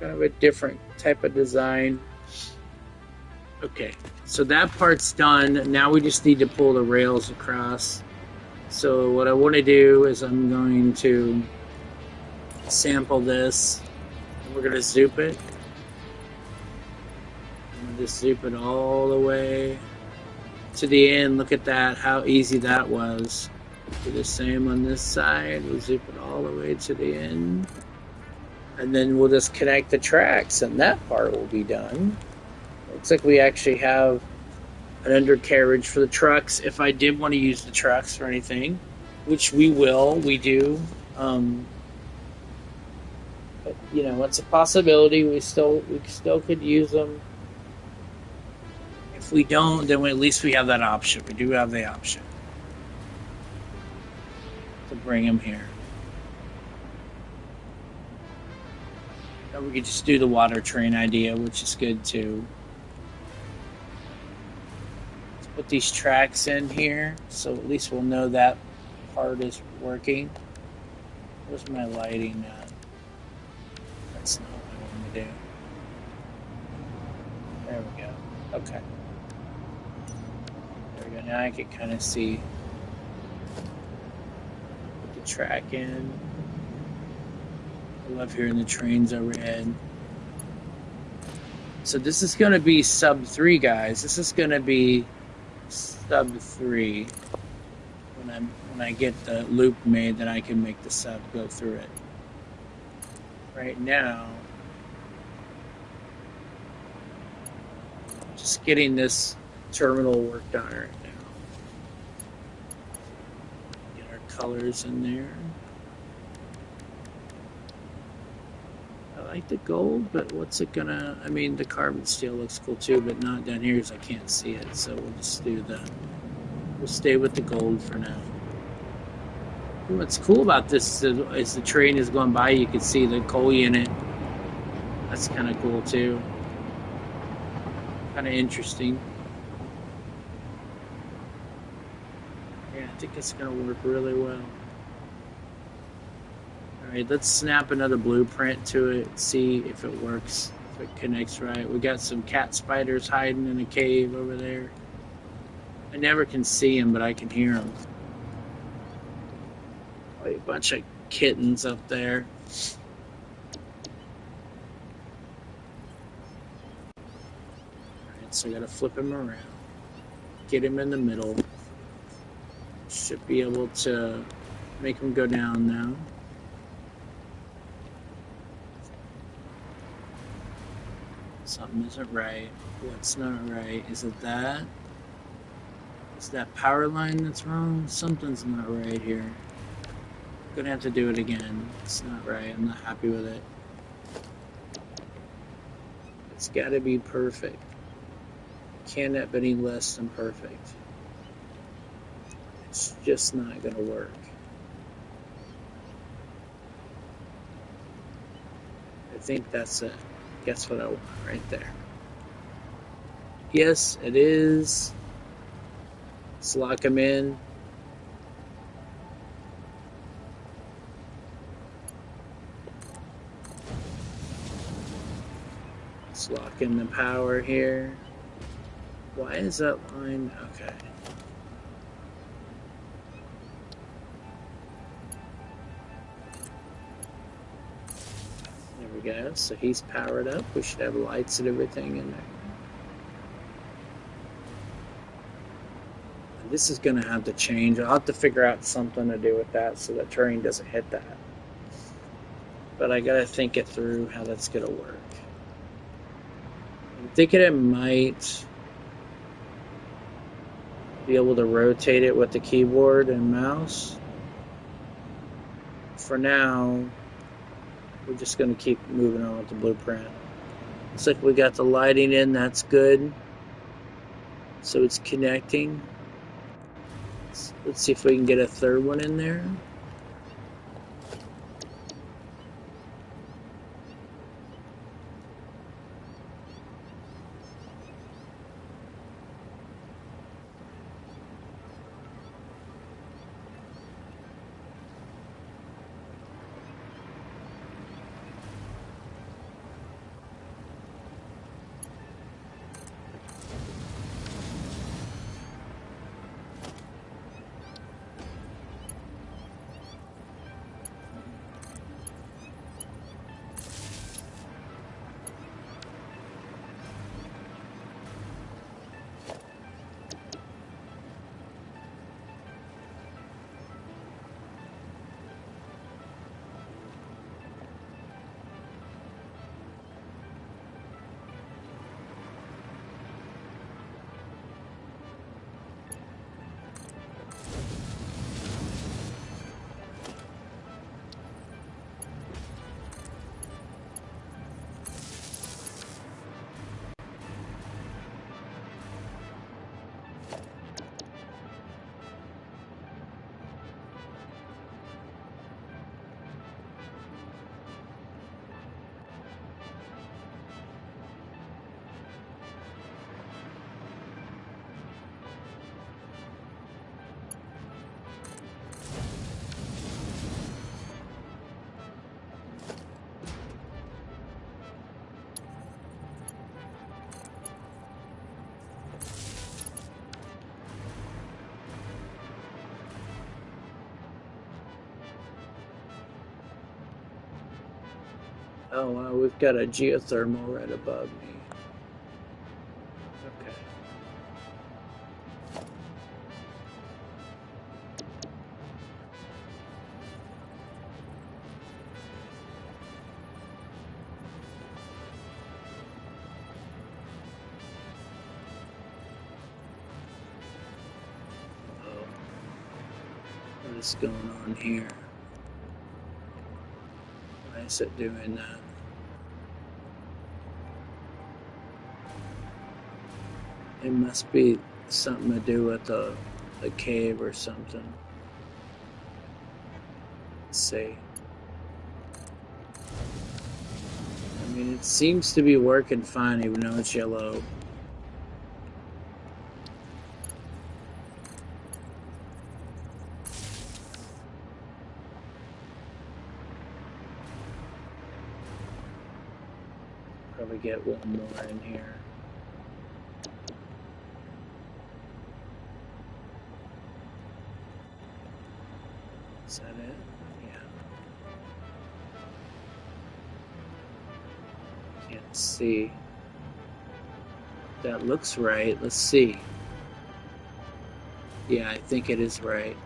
Kind of a different type of design. Okay, so that part's done. Now we just need to pull the rails across. So what I want to do is I'm going to sample this. And we're going to zoop it. I'm going to just zoop it all the way to the end. Look at that, how easy that was. Do the same on this side. We'll zoop it all the way to the end. And then we'll just connect the tracks, and that part will be done. Looks like we actually have an undercarriage for the trucks. If I did want to use the trucks for anything, which we do. But, you know, it's a possibility. We still could use them. If we don't, then at least we have that option. We do have the option to bring them here. Or we could just do the water train idea, which is good too. Let's put these tracks in here, so at least we'll know that part is working. Where's my lighting at? That's not what I want to do. There we go. Okay. There we go. Now I can kind of see. Put the track in. I love hearing the trains overhead. So this is going to be sub 3, guys. This is going to be sub 3. When I get the loop made, then I can make the sub go through it. Right now, just getting this terminal worked on right now. Get our colors in there. I like the gold, but what's it gonna... I mean, the carbon steel looks cool too, but not down here because I can't see it. So we'll just do we'll stay with the gold for now. What's cool about this is the train is going by, you can see the coal unit. That's kind of cool too. Kind of interesting. Yeah, I think it's gonna work really well. Alright, let's snap another blueprint to it, see if it works, if it connects right. We got some cat spiders hiding in a cave over there. I never can see them, but I can hear them. Like a bunch of kittens up there. Alright, so I gotta flip him around. Get him in the middle. Should be able to make him go down now. Something isn't right. What's not right? Is it that? Is that power line that's wrong? Something's not right here. Gonna have to do it again. It's not right. I'm not happy with it. It's gotta be perfect. Can't have any less than perfect. It's just not gonna work. I think that's it. Guess what I want right there. Yes, it is. Let's lock them in. Let's lock in the power here. Why is that line? Okay. go. So he's powered up. We should have lights and everything in there. And this is going to have to change. I'll have to figure out something to do with that so that train doesn't hit that. But I got to think it through how that's going to work. I'm thinking it might be able to rotate it with the keyboard and mouse. For now, we're just going to keep moving on with the blueprint. Looks like we got the lighting in, that's good. So it's connecting. Let's see if we can get a third one in there. Oh, wow, we've got a geothermal right above me. Okay. Oh, what is going on here? Why is it doing that? It must be something to do with the cave or something. Let's see. I mean, it seems to be working fine even though it's yellow. Probably get one more in here. Is that it? Yeah. Can't see. That looks right. Let's see. Yeah, I think it is right.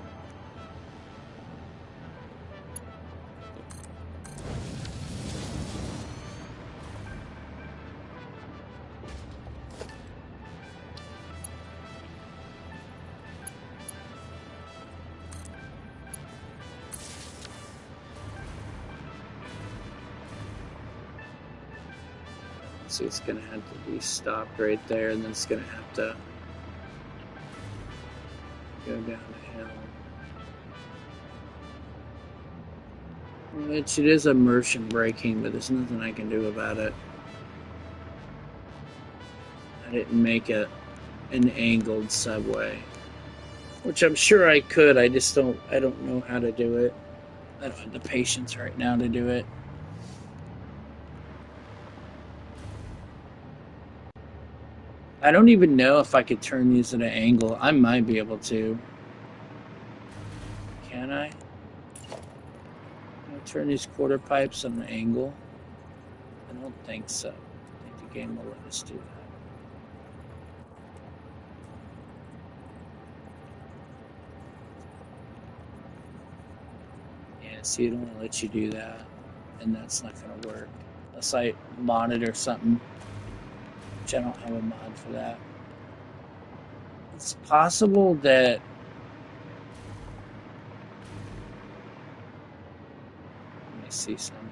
So it's going to have to be stopped right there, and then it's going to have to go down the hill. Which it is immersion braking, but there's nothing I can do about it. I didn't make it an angled subway, which I'm sure I could. I don't know how to do it. I don't have the patience right now to do it. I don't even know if I could turn these at an angle. I might be able to. Can I? Can I turn these quarter pipes at an angle? I don't think so. I think the game will let us do that. Yeah, see, it only lets you do that, and that's not going to work. Unless I mod it or something, which I don't have a mod for that. It's possible that... Let me see something.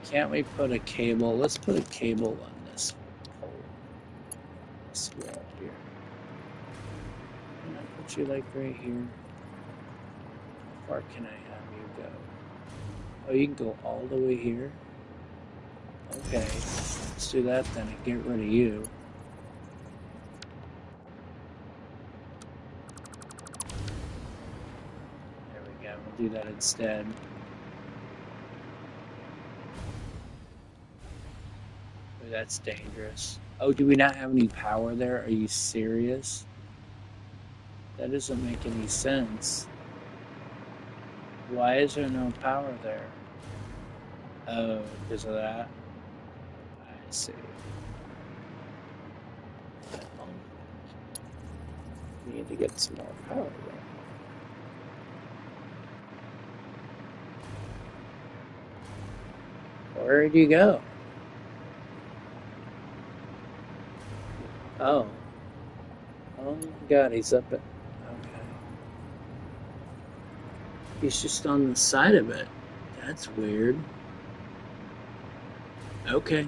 Can't we put a cable? Let's put a cable on this pole. This wall here. Can I put you like right here? How far can I have you go? Oh, you can go all the way here? Okay, let's do that then and get rid of you. There we go, we'll do that instead. Oh, that's dangerous. Oh, do we not have any power there? Are you serious? That doesn't make any sense. Why is there no power there? Oh, because of that? I see. We need to get some more power there. Where'd you go? Oh. Oh my god, he's up at... Okay. He's just on the side of it. That's weird. Okay.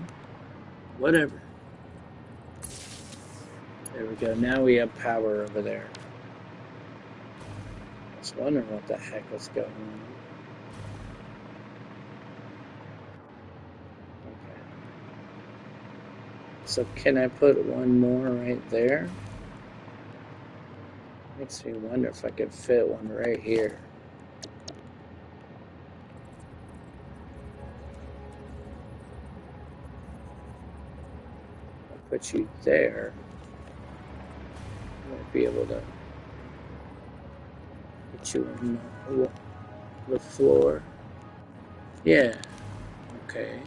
Whatever. There we go. Now we have power over there. I was wondering what the heck was going on. Okay. So can I put one more right there? Makes me wonder if I could fit one right here. I'll put you there. I might be able to put you on the floor. Yeah. Okay.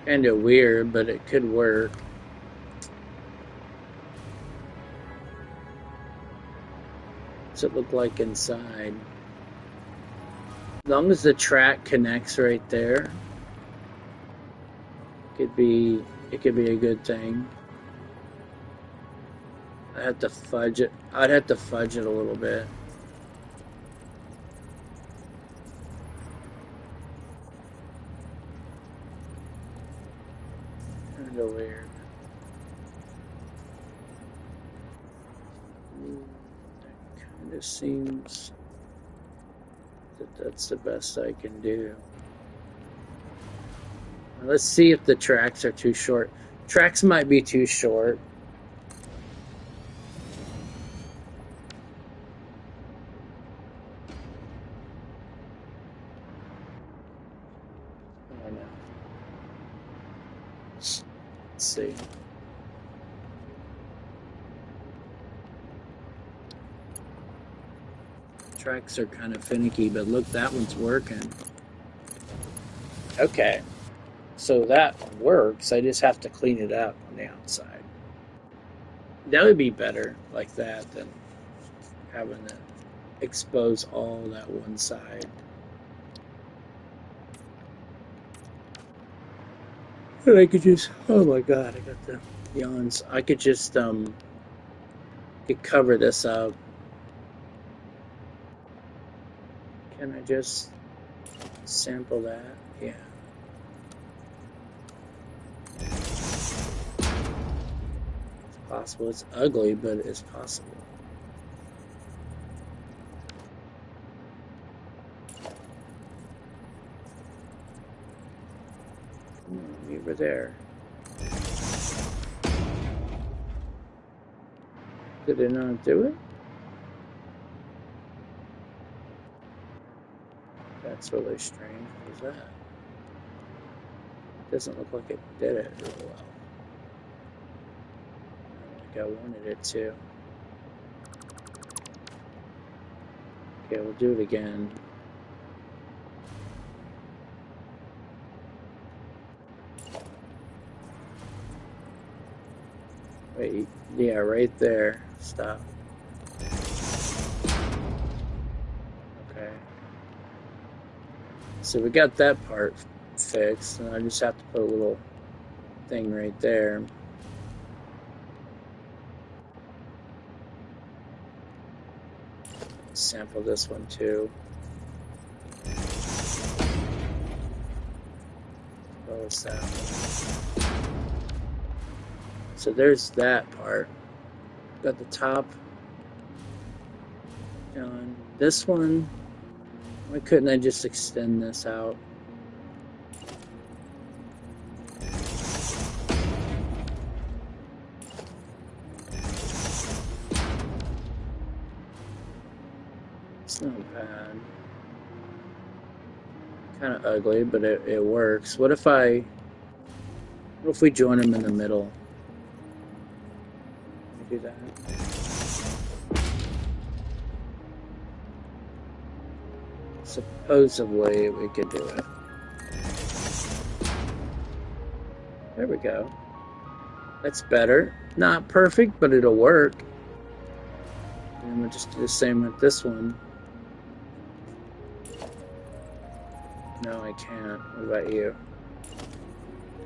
Kinda weird, but it could work. What's it look like inside? As long as the track connects right there, it could be a good thing. I'd have to fudge it a little bit. Kinda weird. That kinda seems that that's the best I can do. Now let's see if the tracks are too short. Tracks might be too short. I don't know. Let's see. Tracks are kind of finicky, but look, that one's working. Okay, so that works. I just have to clean it up on the outside. That would be better like that than having to expose all that one side. And I could just, oh my god, I got the yawns. I could just could cover this up. Can I just sample that? Yeah. It's possible. It's ugly, but it's possible. Come on, over there. Did it not do it? That's really strange. What is that? Doesn't look like it did it real well. Like I wanted it to. Okay, we'll do it again. Wait, yeah, right there. Stop. Okay. So we got that part fixed, and I just have to put a little thing right there. Sample this one too. Close that one. So there's that part. Got the top done. This one, why couldn't I just extend this out? It's not bad. Kind of ugly, but it works. What if we join them in the middle? Can we do that? Supposedly we could do it. There we go. That's better. Not perfect, but it'll work. And we'll just do the same with this one. No, I can't. What about you?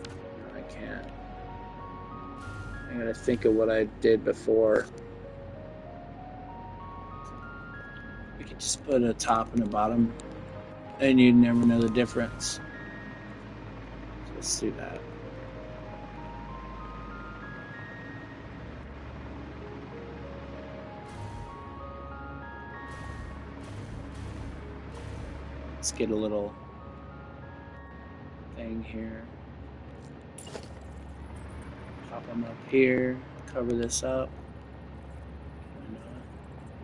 No, I can't. I gotta think of what I did before. You could just put a top and a bottom, and you'd never know the difference. So let's do that. Let's get a little thing here. Pop them up here. Cover this up.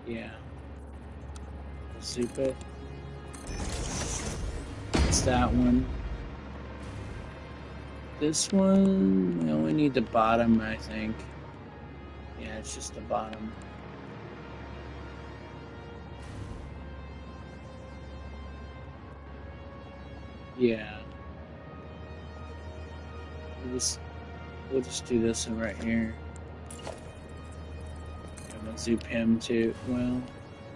Yeah. Zoop it. It's that one. This one, we only need the bottom, I think. Yeah, it's just the bottom. Yeah. We'll just do this one right here. I'm gonna zoop him too. Well,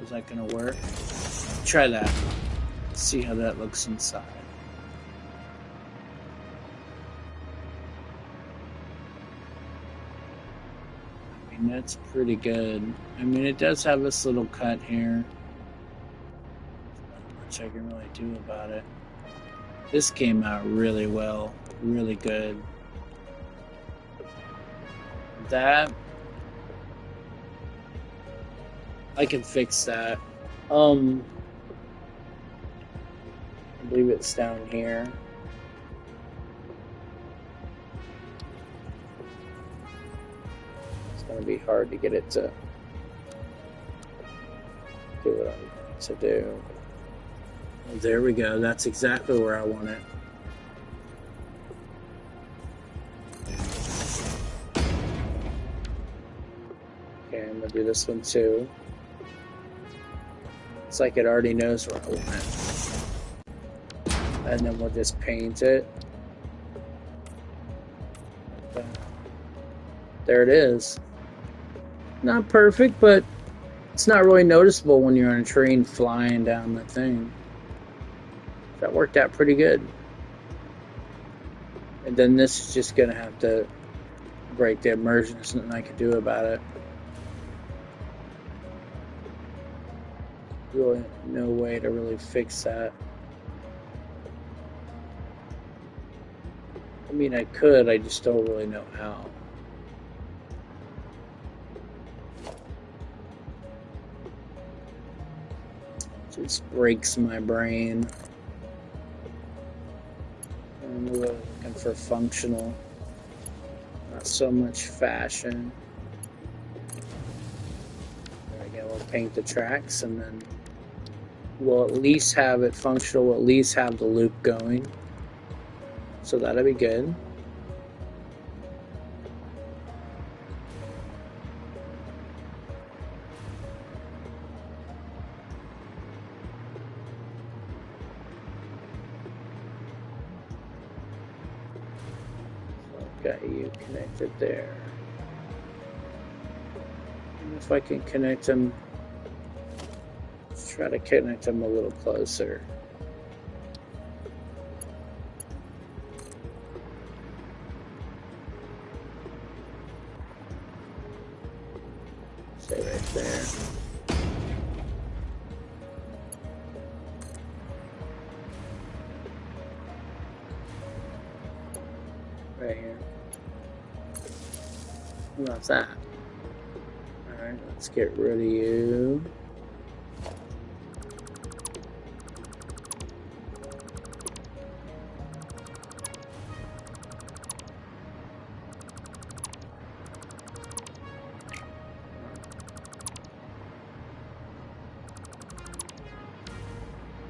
is that gonna work? Try that. See how that looks inside. I mean, that's pretty good. I mean, it does have this little cut here. Not much I can really do about it. This came out really well. Really good. That, I can fix that. I believe it's down here. It's going to be hard to get it to do what I need to do. Well, there we go. That's exactly where I want it. Okay, I'm going to do this one too. It's like it already knows where I want it. And then we'll just paint it. There it is. Not perfect, but it's not really noticeable when you're on a train flying down the thing. That worked out pretty good. And then this is just going to have to break the immersion. There's nothing I can do about it. Really, no way to really fix that. I mean, I could, I just don't really know how. It just breaks my brain. I'm really looking for functional, not so much fashion. There we go, we'll paint the tracks and then we'll at least have it functional, we'll at least have the loop going. So that'll be good. Got you connected there. And if I can connect them, let's try to connect them a little closer. Stay right there. Right here. How about that? Alright, let's get rid of you.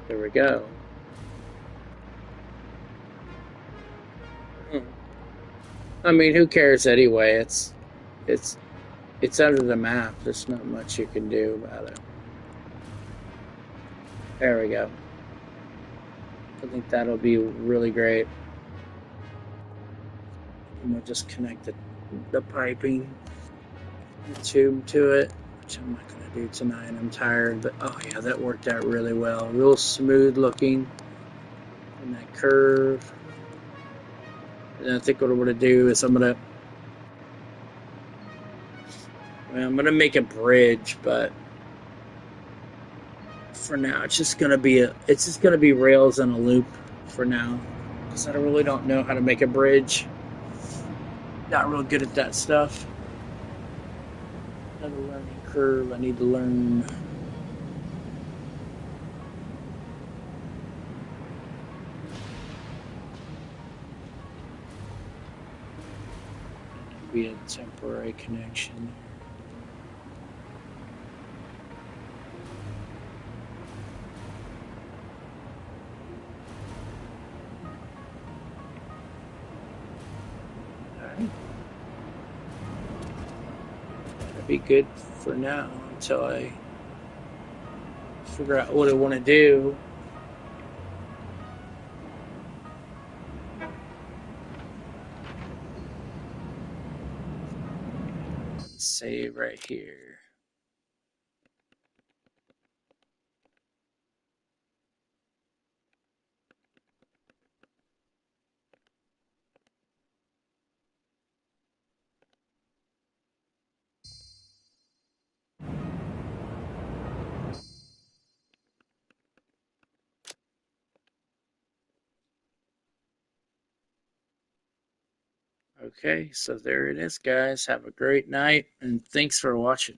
There we go. I mean, who cares anyway? It's it's under the map. There's not much you can do about it. There we go. I think that'll be really great. And we'll just connect the piping, the tube to it, which I'm not going to do tonight. I'm tired, but oh yeah, that worked out really well. Real smooth looking in that curve. And I think what I'm going to do is I'm going to make a bridge, but for now it's just going to be rails and a loop for now, because I really don't know how to make a bridge. Not real good at that stuff. Another learning curve I need to learn. Be a temporary connection. Alright. That'd be good for now until I figure out what I want to do. Save right here. Okay, so there it is, guys. Have a great night, and thanks for watching.